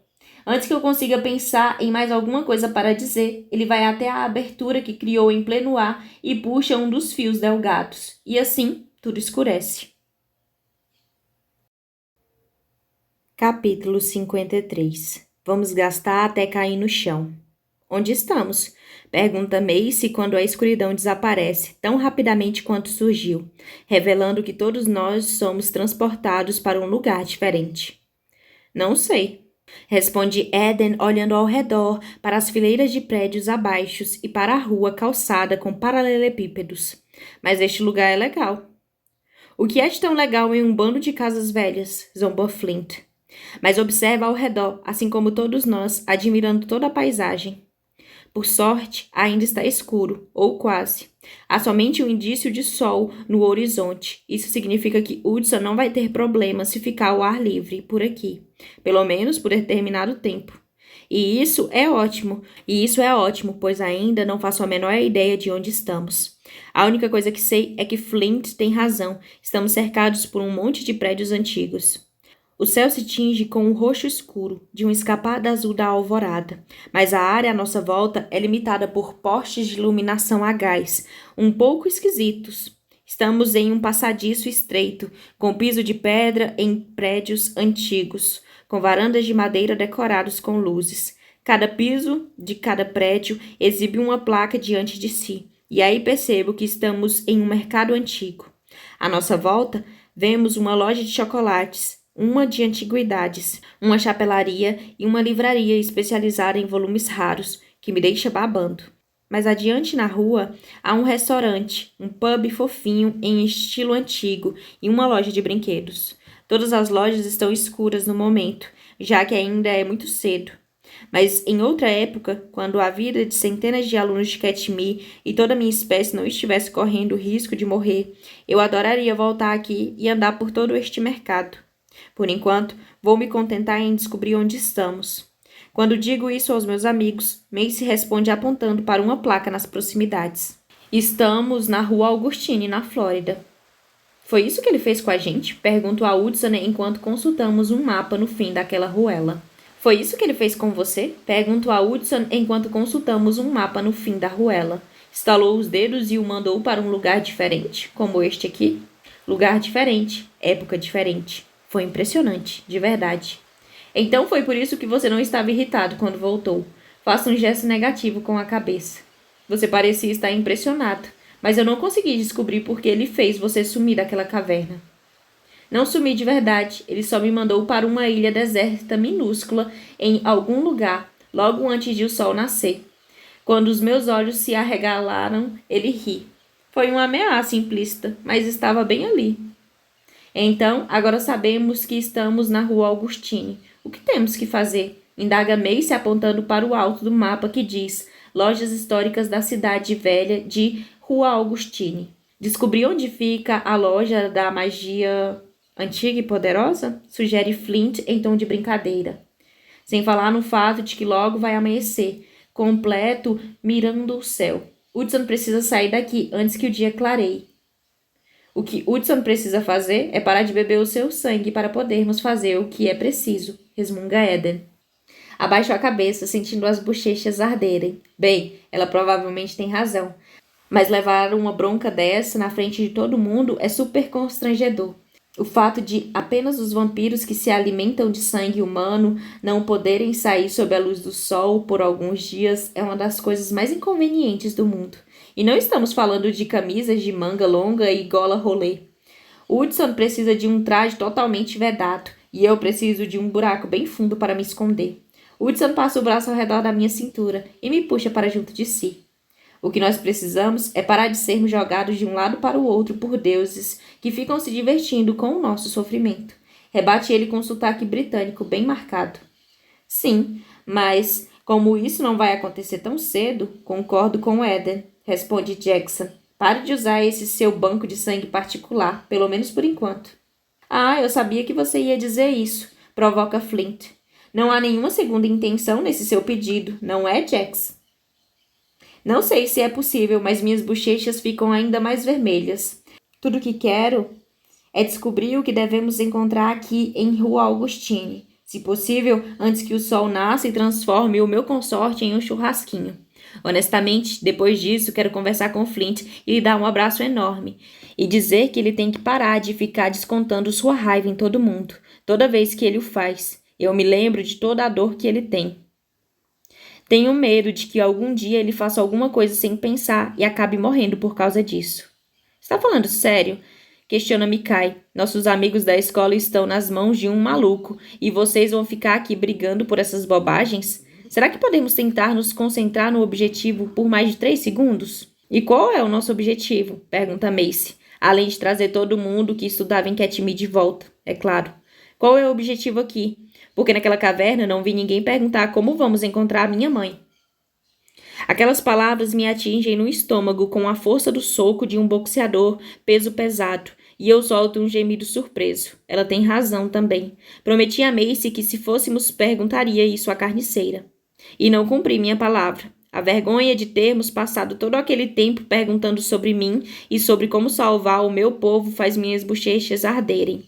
Antes que eu consiga pensar em mais alguma coisa para dizer, ele vai até a abertura que criou em pleno ar e puxa um dos fios delgados. E assim, tudo escurece. Capítulo 53. Vamos gastar até cair no chão. Onde estamos? Pergunta Macy quando a escuridão desaparece, tão rapidamente quanto surgiu, revelando que todos nós somos transportados para um lugar diferente. Não sei, responde Eden olhando ao redor para as fileiras de prédios abaixo e para a rua calçada com paralelepípedos. Mas este lugar é legal. O que é de tão legal em um bando de casas velhas? Zombou Flint. Mas observa ao redor, assim como todos nós, admirando toda a paisagem. Por sorte, ainda está escuro, ou quase. Há somente um indício de sol no horizonte. Isso significa que Hudson não vai ter problema se ficar ao ar livre por aqui, pelo menos por determinado tempo. E isso é ótimo, pois ainda não faço a menor ideia de onde estamos. A única coisa que sei é que Flint tem razão. Estamos cercados por um monte de prédios antigos. O céu se tinge com um roxo escuro, de um escapado azul da alvorada, mas a área à nossa volta é limitada por postes de iluminação a gás, um pouco esquisitos. Estamos em um passadiço estreito, com piso de pedra em prédios antigos, com varandas de madeira decorados com luzes. Cada piso de cada prédio exibe uma placa diante de si, e aí percebo que estamos em um mercado antigo. À nossa volta, vemos uma loja de chocolates, uma de antiguidades, uma chapelaria e uma livraria especializada em volumes raros, que me deixa babando. Mais adiante na rua, há um restaurante, um pub fofinho em estilo antigo e uma loja de brinquedos. Todas as lojas estão escuras no momento, já que ainda é muito cedo. Mas em outra época, quando a vida de centenas de alunos de Katmai e toda a minha espécie não estivesse correndo o risco de morrer, eu adoraria voltar aqui e andar por todo este mercado. Por enquanto, vou me contentar em descobrir onde estamos. Quando digo isso aos meus amigos, Macy responde apontando para uma placa nas proximidades. Estamos na Rua Augustine, na Flórida. Foi isso que ele fez com a gente? Pergunto a Hudson enquanto consultamos um mapa no fim daquela ruela. Foi isso que ele fez com você? Pergunto a Hudson enquanto consultamos um mapa no fim da ruela. Estalou os dedos e o mandou para um lugar diferente, como este aqui? Lugar diferente, época diferente. Foi impressionante, de verdade. Então foi por isso que você não estava irritado quando voltou. Faça um gesto negativo com a cabeça. Você parecia estar impressionado, mas eu não consegui descobrir por que ele fez você sumir daquela caverna. Não sumi de verdade, ele só me mandou para uma ilha deserta minúscula em algum lugar, logo antes de o sol nascer. Quando os meus olhos se arregalaram, ele ri. Foi uma ameaça implícita, mas estava bem ali. Então, agora sabemos que estamos na Rua Augustine. O que temos que fazer? Indaga Macy apontando para o alto do mapa que diz Lojas Históricas da Cidade Velha de Rua Augustine. Descobrir onde fica a loja da magia antiga e poderosa? Sugere Flint em tom de brincadeira. Sem falar no fato de que logo vai amanhecer, completo, mirando o céu. Hudson precisa sair daqui antes que o dia clareie. O que Hudson precisa fazer é parar de beber o seu sangue para podermos fazer o que é preciso, resmunga Eden. Abaixo a cabeça, sentindo as bochechas arderem. Bem, ela provavelmente tem razão. Mas levar uma bronca dessa na frente de todo mundo é super constrangedor. O fato de apenas os vampiros que se alimentam de sangue humano não poderem sair sob a luz do sol por alguns dias é uma das coisas mais inconvenientes do mundo. E não estamos falando de camisas de manga longa e gola rolê. Hudson precisa de um traje totalmente vedado e eu preciso de um buraco bem fundo para me esconder. Hudson passa o braço ao redor da minha cintura e me puxa para junto de si. O que nós precisamos é parar de sermos jogados de um lado para o outro por deuses que ficam se divertindo com o nosso sofrimento. Rebate ele com um sotaque britânico bem marcado. Sim, mas como isso não vai acontecer tão cedo, concordo com Eden, responde Jackson. Pare de usar esse seu banco de sangue particular, pelo menos por enquanto. Ah, eu sabia que você ia dizer isso, provoca Flint. Não há nenhuma segunda intenção nesse seu pedido, não é, Jax? Não sei se é possível, mas minhas bochechas ficam ainda mais vermelhas. Tudo o que quero é descobrir o que devemos encontrar aqui em Rua Augustine. Se possível, antes que o sol nasça e transforme o meu consorte em um churrasquinho. Honestamente, depois disso, quero conversar com Flint e lhe dar um abraço enorme. E dizer que ele tem que parar de ficar descontando sua raiva em todo mundo. Toda vez que ele o faz, eu me lembro de toda a dor que ele tem. Tenho medo de que algum dia ele faça alguma coisa sem pensar e acabe morrendo por causa disso. Está falando sério? Questiona Mikai. Nossos amigos da escola estão nas mãos de um maluco e vocês vão ficar aqui brigando por essas bobagens? Será que podemos tentar nos concentrar no objetivo por mais de 3 segundos? E qual é o nosso objetivo? Pergunta Macy. Além de trazer todo mundo que estudava em Katmai de volta, é claro. Qual é o objetivo aqui? Porque naquela caverna não vi ninguém perguntar como vamos encontrar a minha mãe. Aquelas palavras me atingem no estômago com a força do soco de um boxeador peso pesado E eu solto um gemido surpreso. Ela tem razão também. Prometi a Macy que se fôssemos perguntaria isso à carniceira. E não cumpri minha palavra. A vergonha de termos passado todo aquele tempo perguntando sobre mim e sobre como salvar o meu povo faz minhas bochechas arderem.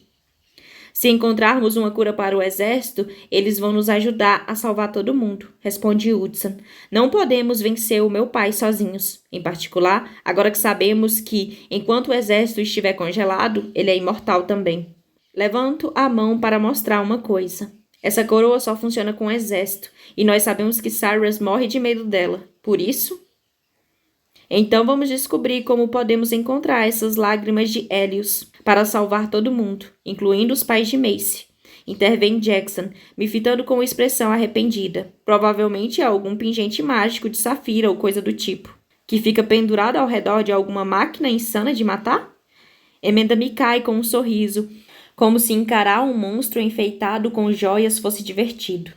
Se encontrarmos uma cura para o exército, eles vão nos ajudar a salvar todo mundo, responde Hudson. Não podemos vencer o meu pai sozinhos. Em particular, agora que sabemos que, enquanto o exército estiver congelado, ele é imortal também. Levanto a mão para mostrar uma coisa. Essa coroa só funciona com o exército, e nós sabemos que Cyrus morre de medo dela. Por isso? Então vamos descobrir como podemos encontrar essas lágrimas de Helios para salvar todo mundo, incluindo os pais de Macy. Intervém Jackson, me fitando com expressão arrependida. Provavelmente é algum pingente mágico de safira ou coisa do tipo, que fica pendurado ao redor de alguma máquina insana de matar? Emenda me cai com um sorriso, como se encarar um monstro enfeitado com joias fosse divertido.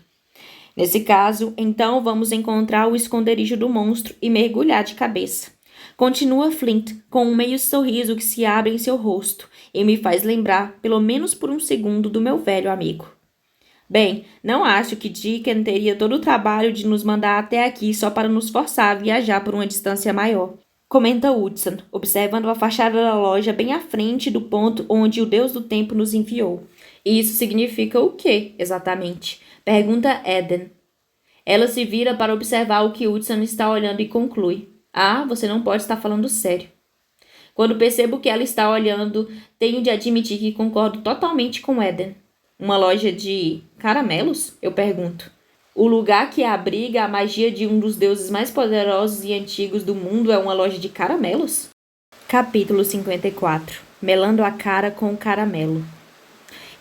Nesse caso, então vamos encontrar o esconderijo do monstro e mergulhar de cabeça. Continua Flint, com um meio sorriso que se abre em seu rosto e me faz lembrar, pelo menos por um segundo, do meu velho amigo. Bem, não acho que Deacon teria todo o trabalho de nos mandar até aqui só para nos forçar a viajar por uma distância maior. Comenta Hudson, observando a fachada da loja bem à frente do ponto onde o Deus do Tempo nos enviou. E isso significa o quê, exatamente? Pergunta Eden. Ela se vira para observar o que Hudson está olhando e conclui. Ah, você não pode estar falando sério. Quando percebo que ela está olhando, tenho de admitir que concordo totalmente com Eden. Uma loja de caramelos? Eu pergunto. O lugar que abriga a magia de um dos deuses mais poderosos e antigos do mundo é uma loja de caramelos? Capítulo 54. Melando a cara com o caramelo.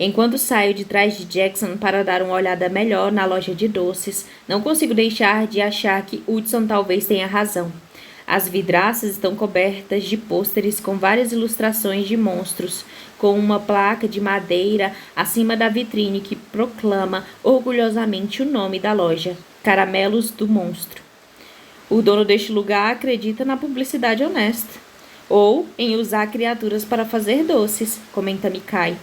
Enquanto saio de trás de Jackson para dar uma olhada melhor na loja de doces, não consigo deixar de achar que Hudson talvez tenha razão. As vidraças estão cobertas de pôsteres com várias ilustrações de monstros, com uma placa de madeira acima da vitrine que proclama orgulhosamente o nome da loja, Caramelos do Monstro. O dono deste lugar acredita na publicidade honesta, ou em usar criaturas para fazer doces, comenta Mikai.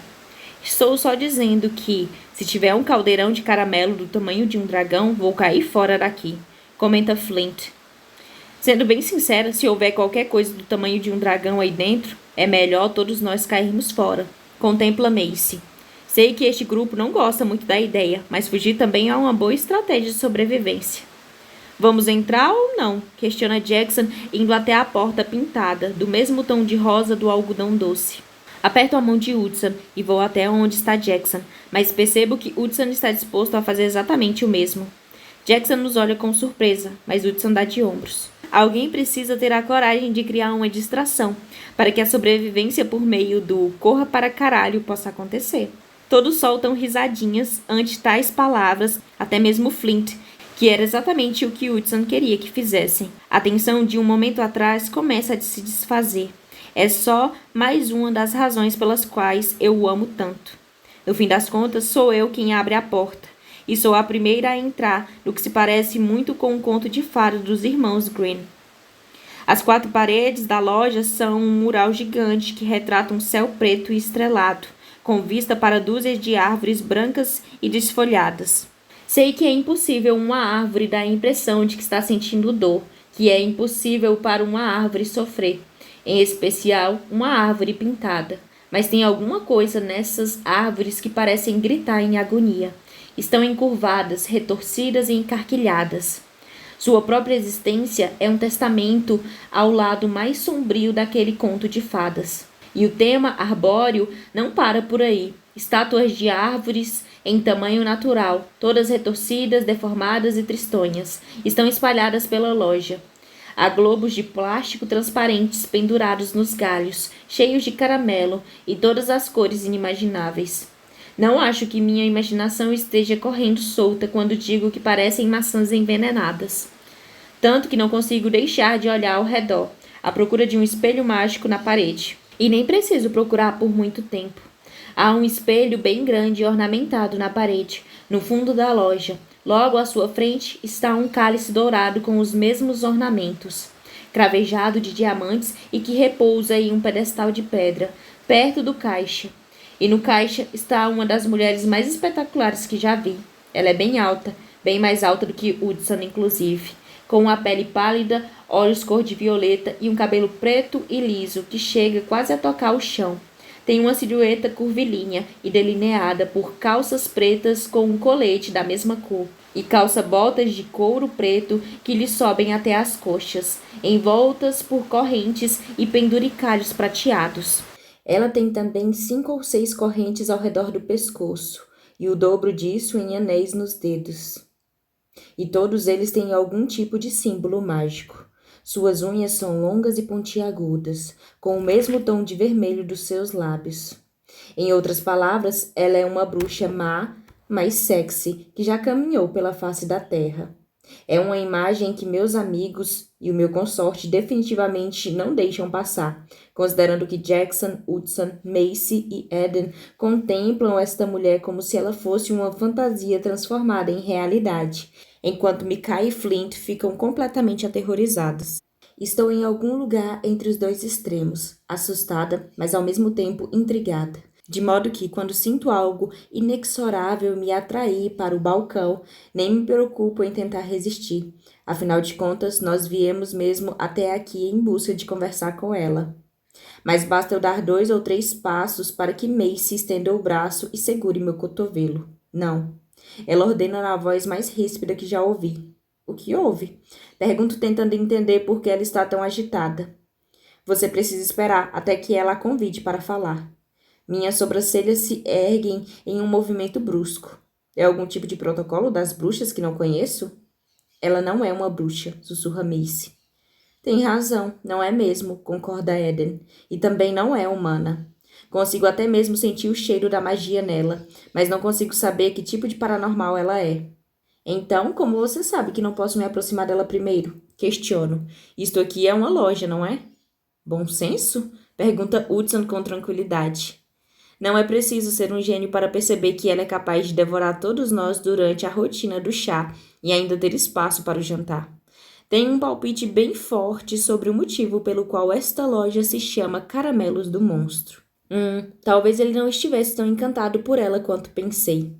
Estou só dizendo que, se tiver um caldeirão de caramelo do tamanho de um dragão, vou cair fora daqui, comenta Flint. Sendo bem sincera, se houver qualquer coisa do tamanho de um dragão aí dentro, é melhor todos nós cairmos fora, contempla Macy. Sei que este grupo não gosta muito da ideia, mas fugir também é uma boa estratégia de sobrevivência. Vamos entrar ou não? Questiona Jackson, indo até a porta pintada, do mesmo tom de rosa do algodão doce. Aperto a mão de Hudson e vou até onde está Jackson, mas percebo que Hudson está disposto a fazer exatamente o mesmo. Jackson nos olha com surpresa, mas Hudson dá de ombros. Alguém precisa ter a coragem de criar uma distração, para que a sobrevivência por meio do corra para caralho possa acontecer. Todos soltam risadinhas ante tais palavras, até mesmo Flint, que era exatamente o que Hudson queria que fizessem. A tensão de um momento atrás começa a se desfazer. É só mais uma das razões pelas quais eu o amo tanto. No fim das contas, sou eu quem abre a porta, e sou a primeira a entrar no que se parece muito com um conto de fada dos irmãos Green. As 4 paredes da loja são um mural gigante que retrata um céu preto e estrelado, com vista para dúzias de árvores brancas e desfolhadas. Sei que é impossível uma árvore dar a impressão de que está sentindo dor, que é impossível para uma árvore sofrer. Em especial, uma árvore pintada. Mas tem alguma coisa nessas árvores que parecem gritar em agonia. Estão encurvadas, retorcidas e encarquilhadas. Sua própria existência é um testamento ao lado mais sombrio daquele conto de fadas. E o tema arbóreo não para por aí. Estátuas de árvores em tamanho natural, todas retorcidas, deformadas e tristonhas, estão espalhadas pela loja. Há globos de plástico transparentes pendurados nos galhos, cheios de caramelo e todas as cores inimagináveis. Não acho que minha imaginação esteja correndo solta quando digo que parecem maçãs envenenadas. Tanto que não consigo deixar de olhar ao redor, à procura de um espelho mágico na parede. E nem preciso procurar por muito tempo. Há um espelho bem grande e ornamentado na parede, no fundo da loja. Logo à sua frente está um cálice dourado com os mesmos ornamentos, cravejado de diamantes e que repousa em um pedestal de pedra, perto do caixa. E no caixa está uma das mulheres mais espetaculares que já vi. Ela é bem alta, bem mais alta do que Hudson, inclusive, com uma pele pálida, olhos cor de violeta e um cabelo preto e liso que chega quase a tocar o chão. Tem uma silhueta curvilínea e delineada por calças pretas com um colete da mesma cor e calça-botas de couro preto que lhe sobem até as coxas, envoltas por correntes e penduricalhos prateados. Ela tem também 5 ou 6 correntes ao redor do pescoço e o dobro disso em anéis nos dedos. E todos eles têm algum tipo de símbolo mágico. Suas unhas são longas e pontiagudas, com o mesmo tom de vermelho dos seus lábios. Em outras palavras, ela é uma bruxa má, mas sexy, que já caminhou pela face da terra. É uma imagem que meus amigos e o meu consorte definitivamente não deixam passar, considerando que Jackson, Hudson, Macy e Eden contemplam esta mulher como se ela fosse uma fantasia transformada em realidade, enquanto Micah e Flint ficam completamente aterrorizados. Estou em algum lugar entre os dois extremos, assustada, mas ao mesmo tempo intrigada. De modo que, quando sinto algo inexorável me atrair para o balcão, nem me preocupo em tentar resistir. Afinal de contas, nós viemos mesmo até aqui em busca de conversar com ela. Mas basta eu dar 2 ou 3 passos para que Macy estenda o braço e segure meu cotovelo. Não. Ela ordena na voz mais ríspida que já ouvi. O que houve? Pergunto tentando entender por que ela está tão agitada. Você precisa esperar até que ela a convide para falar. Minhas sobrancelhas se erguem em um movimento brusco. É algum tipo de protocolo das bruxas que não conheço? Ela não é uma bruxa, sussurra Macy. Tem razão, não é mesmo, concorda Eden. E também não é humana. Consigo até mesmo sentir o cheiro da magia nela, mas não consigo saber que tipo de paranormal ela é. Então, como você sabe que não posso me aproximar dela primeiro? Questiono. Isto aqui é uma loja, não é? Bom senso? Pergunta Hudson com tranquilidade. Não é preciso ser um gênio para perceber que ela é capaz de devorar todos nós durante a rotina do chá e ainda ter espaço para o jantar. Tenho um palpite bem forte sobre o motivo pelo qual esta loja se chama Caramelos do Monstro. Talvez ele não estivesse tão encantado por ela quanto pensei.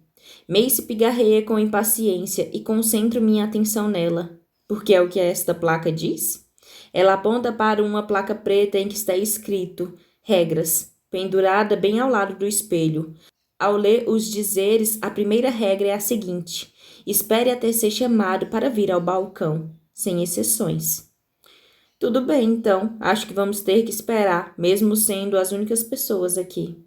Macy pigarreia com impaciência e concentro minha atenção nela. Porque é o que esta placa diz? Ela aponta para uma placa preta em que está escrito Regras, pendurada bem ao lado do espelho. Ao ler os dizeres, a primeira regra é a seguinte: espere até ser chamado para vir ao balcão, sem exceções. Tudo bem, então. Acho que vamos ter que esperar, mesmo sendo as únicas pessoas aqui.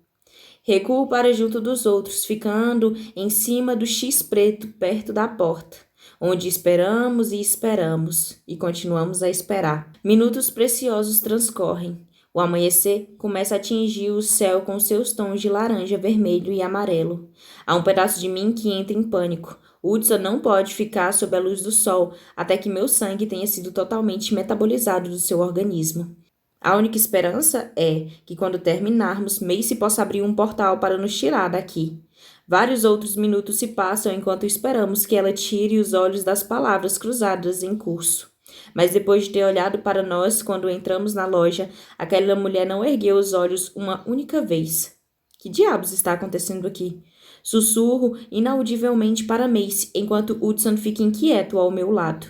Recuo para junto dos outros, ficando em cima do X preto, perto da porta, onde esperamos e continuamos a esperar. Minutos preciosos transcorrem. O amanhecer começa a atingir o céu com seus tons de laranja, vermelho e amarelo. Há um pedaço de mim que entra em pânico. Hudson não pode ficar sob a luz do sol até que meu sangue tenha sido totalmente metabolizado do seu organismo. A única esperança é que, quando terminarmos, Macy possa abrir um portal para nos tirar daqui. Vários outros minutos se passam enquanto esperamos que ela tire os olhos das palavras cruzadas em curso. Mas depois de ter olhado para nós quando entramos na loja, aquela mulher não ergueu os olhos uma única vez. Que diabos está acontecendo aqui? Sussurro inaudivelmente para Macy, enquanto Hudson fica inquieto ao meu lado.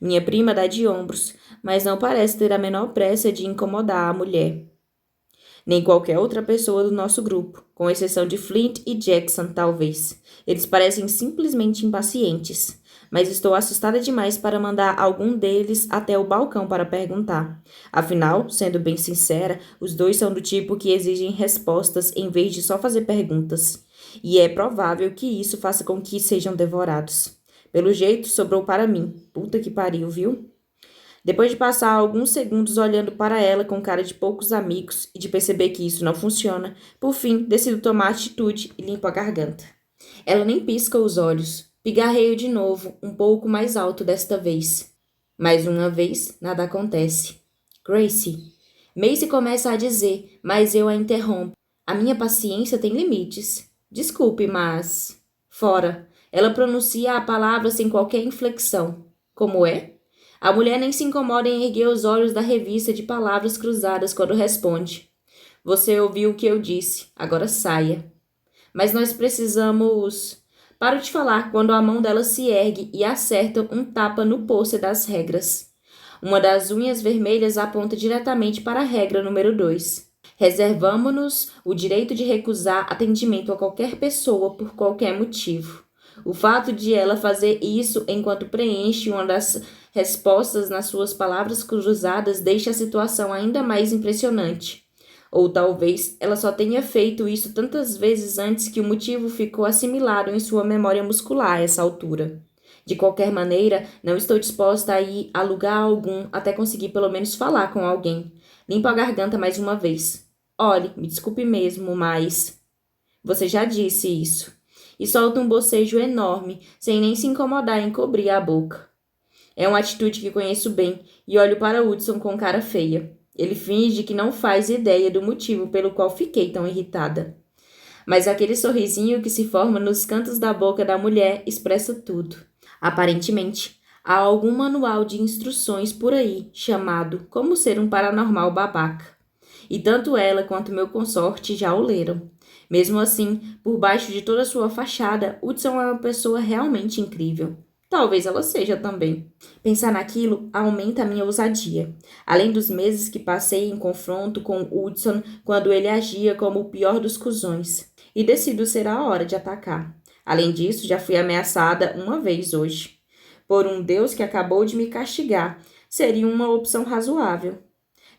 Minha prima dá de ombros, mas não parece ter a menor pressa de incomodar a mulher. Nem qualquer outra pessoa do nosso grupo, com exceção de Flint e Jackson, talvez. Eles parecem simplesmente impacientes, mas estou assustada demais para mandar algum deles até o balcão para perguntar. Afinal, sendo bem sincera, os dois são do tipo que exigem respostas em vez de só fazer perguntas. E é provável que isso faça com que sejam devorados. Pelo jeito, sobrou para mim. Puta que pariu, viu? Depois de passar alguns segundos olhando para ela com cara de poucos amigos e de perceber que isso não funciona, por fim, decido tomar atitude e limpo a garganta. Ela nem pisca os olhos. Pigarreio de novo, um pouco mais alto desta vez. Mais uma vez, nada acontece. Gracie. Macy começa a dizer, mas eu a interrompo. A minha paciência tem limites. Desculpe, mas... Fora. Ela pronuncia a palavra sem qualquer inflexão. Como é? A mulher nem se incomoda em erguer os olhos da revista de palavras cruzadas quando responde. Você ouviu o que eu disse, agora saia. Mas nós precisamos... Paro de falar quando a mão dela se ergue e acerta um tapa no pôster das regras. Uma das unhas vermelhas aponta diretamente para a regra número 2. Reservamo-nos o direito de recusar atendimento a qualquer pessoa por qualquer motivo. O fato de ela fazer isso enquanto preenche uma das respostas nas suas palavras cruzadas deixa a situação ainda mais impressionante. Ou talvez ela só tenha feito isso tantas vezes antes que o motivo ficou assimilado em sua memória muscular a essa altura. De qualquer maneira, não estou disposta a ir a lugar algum até conseguir pelo menos falar com alguém. Limpo a garganta mais uma vez. Olhe, me desculpe mesmo, mas... Você já disse isso. E solta um bocejo enorme, sem nem se incomodar em cobrir a boca. É uma atitude que conheço bem e olho para Hudson com cara feia. Ele finge que não faz ideia do motivo pelo qual fiquei tão irritada. Mas aquele sorrisinho que se forma nos cantos da boca da mulher expressa tudo. Aparentemente, há algum manual de instruções por aí chamado Como Ser um Paranormal Babaca. E tanto ela quanto meu consorte já o leram. Mesmo assim, por baixo de toda sua fachada, Hudson é uma pessoa realmente incrível. Talvez ela seja também. Pensar naquilo aumenta a minha ousadia. Além dos meses que passei em confronto com Hudson quando ele agia como o pior dos cuzões. E decido ser a hora de atacar. Além disso, já fui ameaçada uma vez hoje. Por um Deus que acabou de me castigar, seria uma opção razoável.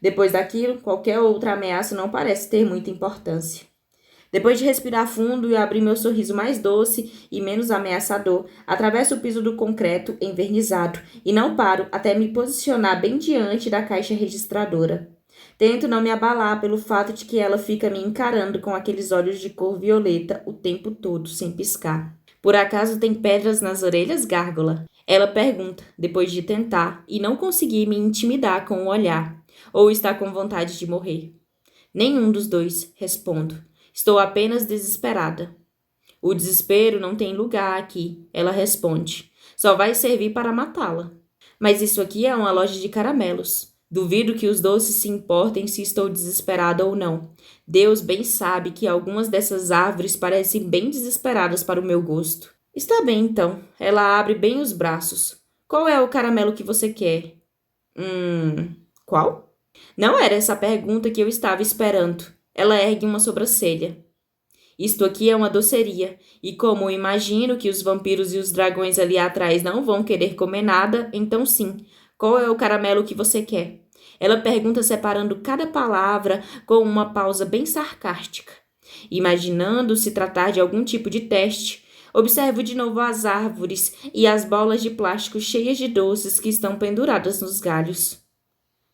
Depois daquilo, qualquer outra ameaça não parece ter muita importância. Depois de respirar fundo e abrir meu sorriso mais doce e menos ameaçador, atravesso o piso do concreto envernizado e não paro até me posicionar bem diante da caixa registradora. Tento não me abalar pelo fato de que ela fica me encarando com aqueles olhos de cor violeta o tempo todo, sem piscar. Por acaso tem pedras nas orelhas, Gárgula? Ela pergunta, depois de tentar e não conseguir me intimidar com o olhar. Ou está com vontade de morrer? Nenhum dos dois, respondo. Estou apenas desesperada. O desespero não tem lugar aqui, ela responde. Só vai servir para matá-la. Mas isso aqui é uma loja de caramelos. Duvido que os doces se importem se estou desesperada ou não. Deus bem sabe que algumas dessas árvores parecem bem desesperadas para o meu gosto. Está bem, então. Ela abre bem os braços. Qual é o caramelo que você quer? Qual? Não era essa a pergunta que eu estava esperando. Ela ergue uma sobrancelha. Isto aqui é uma doceria, e como imagino que os vampiros e os dragões ali atrás não vão querer comer nada, então sim, qual é o caramelo que você quer? Ela pergunta separando cada palavra com uma pausa bem sarcástica. Imaginando se tratar de algum tipo de teste, observo de novo as árvores e as bolas de plástico cheias de doces que estão penduradas nos galhos.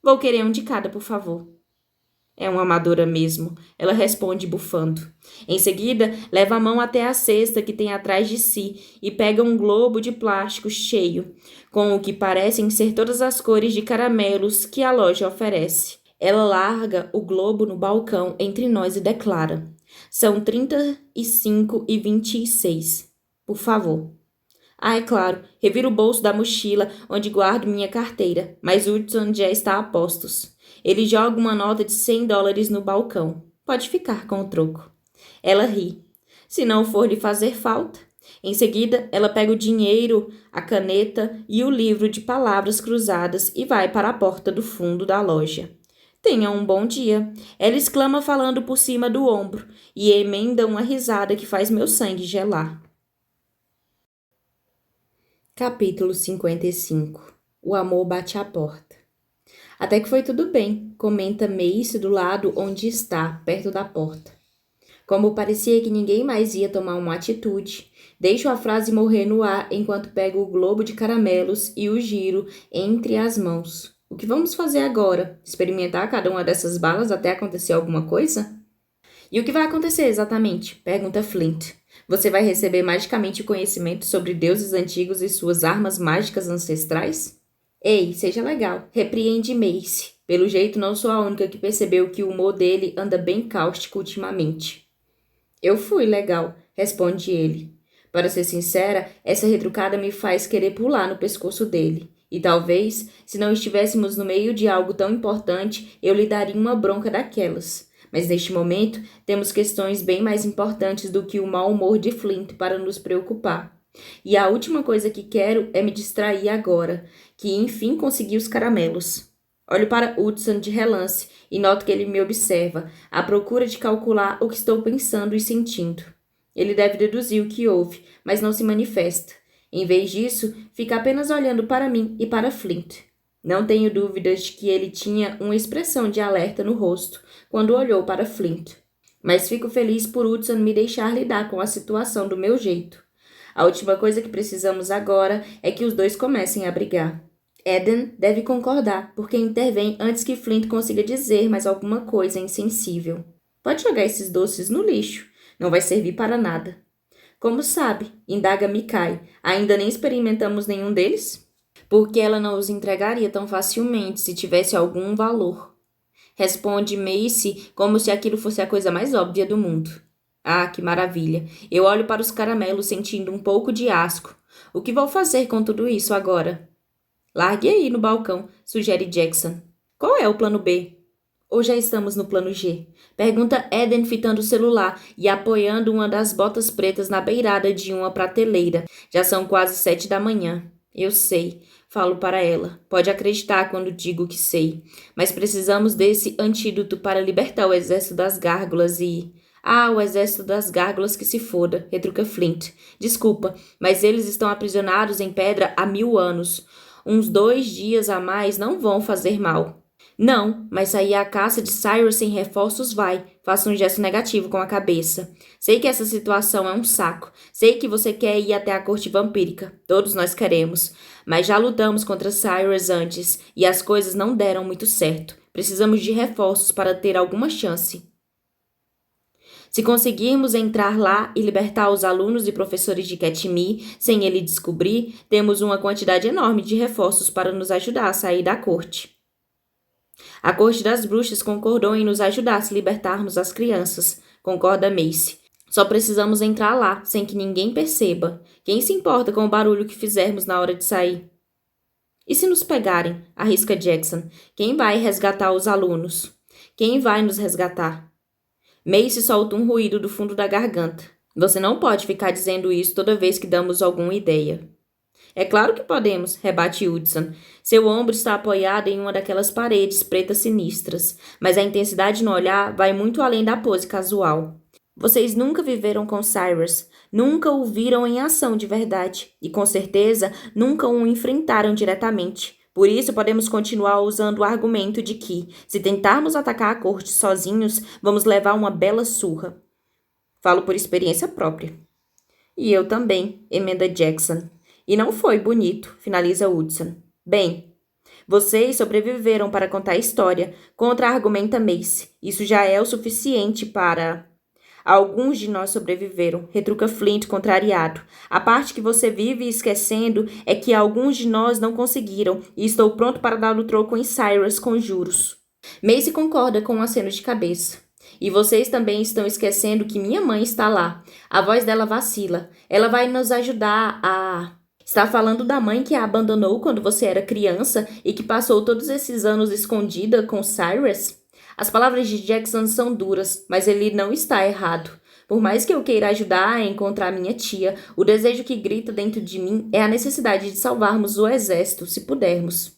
Vou querer um de cada, por favor. É uma amadora mesmo, ela responde bufando. Em seguida, leva a mão até a cesta que tem atrás de si e pega um globo de plástico cheio, com o que parecem ser todas as cores de caramelos que a loja oferece. Ela larga o globo no balcão entre nós e declara: São 35 e 26. Por favor. É claro, reviro o bolso da mochila onde guardo minha carteira, mas Hudson já está a postos. Ele joga uma nota de $100 no balcão. Pode ficar com o troco. Ela ri. Se não for lhe fazer falta. Em seguida, ela pega o dinheiro, a caneta e o livro de palavras cruzadas e vai para a porta do fundo da loja. Tenha um bom dia. Ela exclama falando por cima do ombro e emenda uma risada que faz meu sangue gelar. Capítulo 55. O amor bate à porta. Até que foi tudo bem, comenta Mace do lado onde está, perto da porta. Como parecia que ninguém mais ia tomar uma atitude, deixo a frase morrer no ar enquanto pego o globo de caramelos e o giro entre as mãos. O que vamos fazer agora? Experimentar cada uma dessas balas até acontecer alguma coisa? E o que vai acontecer exatamente? Pergunta Flint. Você vai receber magicamente o conhecimento sobre deuses antigos e suas armas mágicas ancestrais? Ei, seja legal, repreende Mace. Pelo jeito, não sou a única que percebeu que o humor dele anda bem cáustico ultimamente. Eu fui legal, responde ele. Para ser sincera, essa retrucada me faz querer pular no pescoço dele. E talvez, se não estivéssemos no meio de algo tão importante, eu lhe daria uma bronca daquelas. Mas neste momento, temos questões bem mais importantes do que o mau humor de Flint para nos preocupar. E a última coisa que quero é me distrair agora, que enfim consegui os caramelos. Olho para Hudson de relance e noto que ele me observa, à procura de calcular o que estou pensando e sentindo. Ele deve deduzir o que houve, mas não se manifesta. Em vez disso, fica apenas olhando para mim e para Flint. Não tenho dúvidas de que ele tinha uma expressão de alerta no rosto quando olhou para Flint. Mas fico feliz por Hudson me deixar lidar com a situação do meu jeito. A última coisa que precisamos agora é que os dois comecem a brigar. Eden deve concordar, porque intervém antes que Flint consiga dizer mais alguma coisa insensível. Pode jogar esses doces no lixo. Não vai servir para nada. Como sabe? Indaga Mikai. Ainda nem experimentamos nenhum deles? Porque ela não os entregaria tão facilmente se tivesse algum valor. Responde Macy como se aquilo fosse a coisa mais óbvia do mundo. Ah, que maravilha. Eu olho para os caramelos sentindo um pouco de asco. O que vou fazer com tudo isso agora? Largue aí no balcão, sugere Jackson. Qual é o plano B? Ou já estamos no plano G? Pergunta Eden fitando o celular e apoiando uma das botas pretas na beirada de uma prateleira. Já são quase 7 da manhã. Eu sei, falo para ela. Pode acreditar quando digo que sei. Mas precisamos desse antídoto para libertar o exército das gárgulas e... Ah, o exército das gárgulas que se foda, retruca Flint. Desculpa, mas eles estão aprisionados em pedra há 1000 anos. Uns 2 dias a mais não vão fazer mal. Não, mas sair à caça de Cyrus sem reforços vai. Faça um gesto negativo com a cabeça. Sei que essa situação é um saco. Sei que você quer ir até a corte vampírica. Todos nós queremos. Mas já lutamos contra Cyrus antes e as coisas não deram muito certo. Precisamos de reforços para ter alguma chance. Se conseguirmos entrar lá e libertar os alunos e professores de Katmai sem ele descobrir, temos uma quantidade enorme de reforços para nos ajudar a sair da corte. A corte das bruxas concordou em nos ajudar se libertarmos as crianças, concorda Macy. Só precisamos entrar lá, sem que ninguém perceba. Quem se importa com o barulho que fizermos na hora de sair? E se nos pegarem? Arrisca Jackson. Quem vai resgatar os alunos? Quem vai nos resgatar? Macy solta um ruído do fundo da garganta. Você não pode ficar dizendo isso toda vez que damos alguma ideia. É claro que podemos, rebate Hudson. Seu ombro está apoiado em uma daquelas paredes pretas sinistras, mas a intensidade no olhar vai muito além da pose casual. Vocês nunca viveram com Cyrus, nunca o viram em ação de verdade, e com certeza nunca o enfrentaram diretamente. Por isso, podemos continuar usando o argumento de que, se tentarmos atacar a corte sozinhos, vamos levar uma bela surra. Falo por experiência própria. E eu também, emenda Jackson. E não foi bonito, finaliza Hudson. Bem, vocês sobreviveram para contar a história, contra-argumenta Macy. Isso já é o suficiente para... Alguns de nós sobreviveram, retruca Flint contrariado. A parte que você vive esquecendo é que alguns de nós não conseguiram e estou pronto para dar o troco em Cyrus com juros. Macy concorda com um aceno de cabeça. E vocês também estão esquecendo que minha mãe está lá. A voz dela vacila. Ela vai nos ajudar a... Está falando da mãe que a abandonou quando você era criança e que passou todos esses anos escondida com Cyrus? As palavras de Jackson são duras, mas ele não está errado. Por mais que eu queira ajudar a encontrar minha tia, o desejo que grita dentro de mim é a necessidade de salvarmos o exército, se pudermos.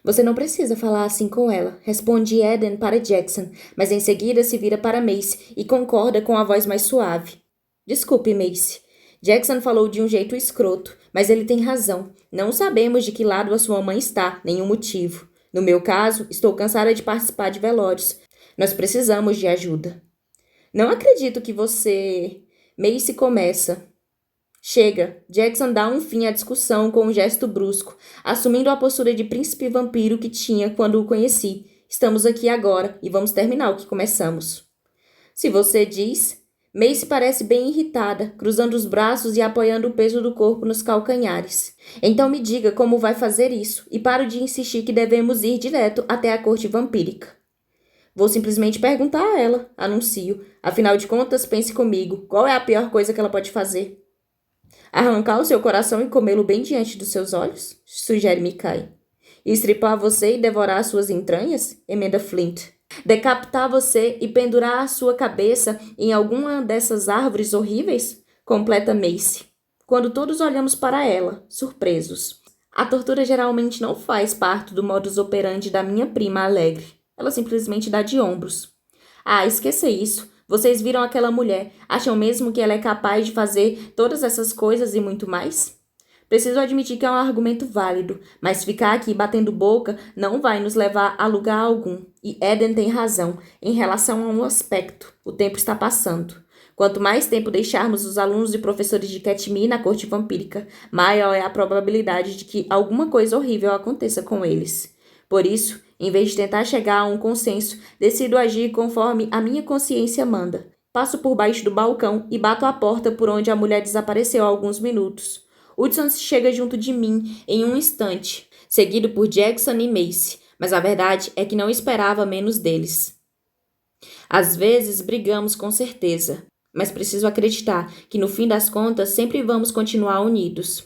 Você não precisa falar assim com ela, responde Eden para Jackson, mas em seguida se vira para Macy e concorda com a voz mais suave. Desculpe, Macy. Jackson falou de um jeito escroto, mas ele tem razão. Não sabemos de que lado a sua mãe está, nenhum motivo. No meu caso, estou cansada de participar de velórios. Nós precisamos de ajuda. Não acredito que você... Macy começa. Chega. Jackson dá um fim à discussão com um gesto brusco, assumindo a postura de príncipe vampiro que tinha quando o conheci. Estamos aqui agora e vamos terminar o que começamos. Se você diz... Macy parece bem irritada, cruzando os braços e apoiando o peso do corpo nos calcanhares. Então me diga como vai fazer isso e paro de insistir que devemos ir direto até a corte vampírica. Vou simplesmente perguntar a ela, anuncio. Afinal de contas, pense comigo, qual é a pior coisa que ela pode fazer? Arrancar o seu coração e comê-lo bem diante dos seus olhos? Sugere Mikai. E estripar você e devorar as suas entranhas? Emenda Flint. Decapitar você e pendurar a sua cabeça em alguma dessas árvores horríveis? Completa Macy. Quando todos olhamos para ela, surpresos. A tortura geralmente não faz parte do modus operandi da minha prima alegre. Ela simplesmente dá de ombros. Ah, esqueça isso. Vocês viram aquela mulher? Acham mesmo que ela é capaz de fazer todas essas coisas e muito mais? Preciso admitir que é um argumento válido, mas ficar aqui batendo boca não vai nos levar a lugar algum. E Eden tem razão em relação a um aspecto. O tempo está passando. Quanto mais tempo deixarmos os alunos e professores de Katmai na corte vampírica, maior é a probabilidade de que alguma coisa horrível aconteça com eles. Por isso, em vez de tentar chegar a um consenso, decido agir conforme a minha consciência manda. Passo por baixo do balcão e bato a porta por onde a mulher desapareceu há alguns minutos. Hudson chega junto de mim em um instante, seguido por Jackson e Macy, mas a verdade é que não esperava menos deles. Às vezes brigamos com certeza, mas preciso acreditar que no fim das contas sempre vamos continuar unidos.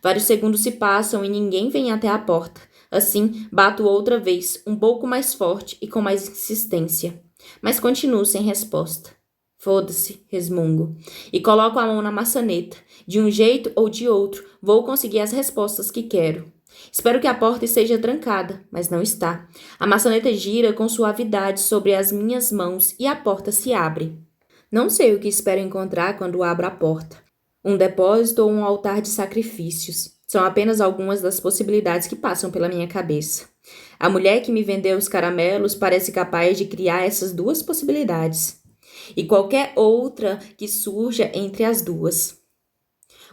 Vários segundos se passam e ninguém vem até a porta. Assim, bato outra vez, um pouco mais forte e com mais insistência. Mas continuo sem resposta. Foda-se, resmungo. E coloco a mão na maçaneta. De um jeito ou de outro, vou conseguir as respostas que quero. Espero que a porta esteja trancada, mas não está. A maçaneta gira com suavidade sobre as minhas mãos e a porta se abre. Não sei o que espero encontrar quando abro a porta. Um depósito ou um altar de sacrifícios. São apenas algumas das possibilidades que passam pela minha cabeça. A mulher que me vendeu os caramelos parece capaz de criar essas duas possibilidades. E qualquer outra que surja entre as duas.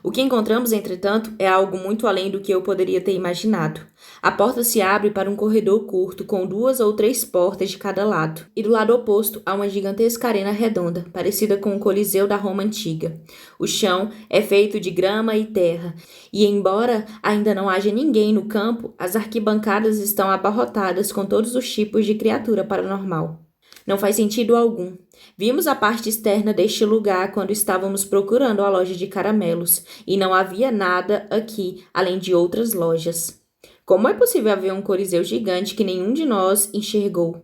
O que encontramos, entretanto, é algo muito além do que eu poderia ter imaginado. A porta se abre para um corredor curto, com 2 ou 3 portas de cada lado, e do lado oposto há uma gigantesca arena redonda, parecida com o Coliseu da Roma Antiga. O chão é feito de grama e terra, e embora ainda não haja ninguém no campo, as arquibancadas estão abarrotadas com todos os tipos de criatura paranormal. Não faz sentido algum. Vimos a parte externa deste lugar quando estávamos procurando a loja de caramelos, e não havia nada aqui além de outras lojas. Como é possível haver um coliseu gigante que nenhum de nós enxergou?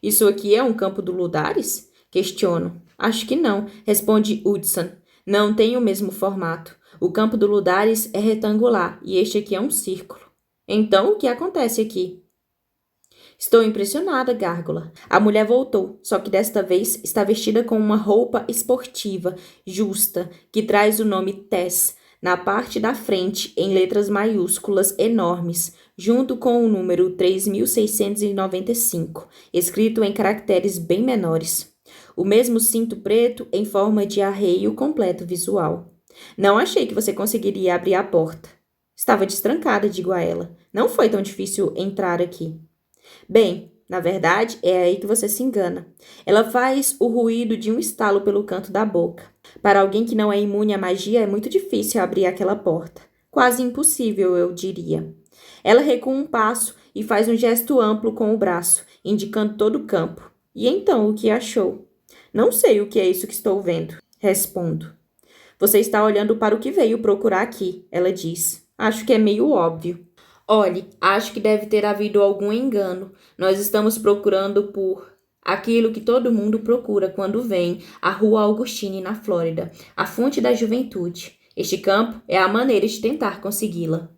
Isso aqui é um campo do Ludares? Questiono. Acho que não, responde Hudson. Não tem o mesmo formato. O campo do Ludares é retangular e este aqui é um círculo. Então, o que acontece aqui? Estou impressionada, Gárgula. A mulher voltou, só que desta vez está vestida com uma roupa esportiva, justa, que traz o nome Tess na parte da frente em letras maiúsculas enormes, junto com o número 3695, escrito em caracteres bem menores. O mesmo cinto preto em forma de arreio completo visual. Não achei que você conseguiria abrir a porta. Estava destrancada, digo a ela. Não foi tão difícil entrar aqui. Bem, na verdade, é aí que você se engana. Ela faz o ruído de um estalo pelo canto da boca. Para alguém que não é imune à magia, é muito difícil abrir aquela porta. Quase impossível, eu diria. Ela recua um passo e faz um gesto amplo com o braço, indicando todo o campo. E então, o que achou? Não sei o que é isso que estou vendo, respondo. Você está olhando para o que veio procurar aqui, ela diz. Acho que é meio óbvio. Olhe, acho que deve ter havido algum engano. Nós estamos procurando por aquilo que todo mundo procura quando vem à Rua Augustine, na Flórida, a fonte da juventude. Este campo é a maneira de tentar consegui-la.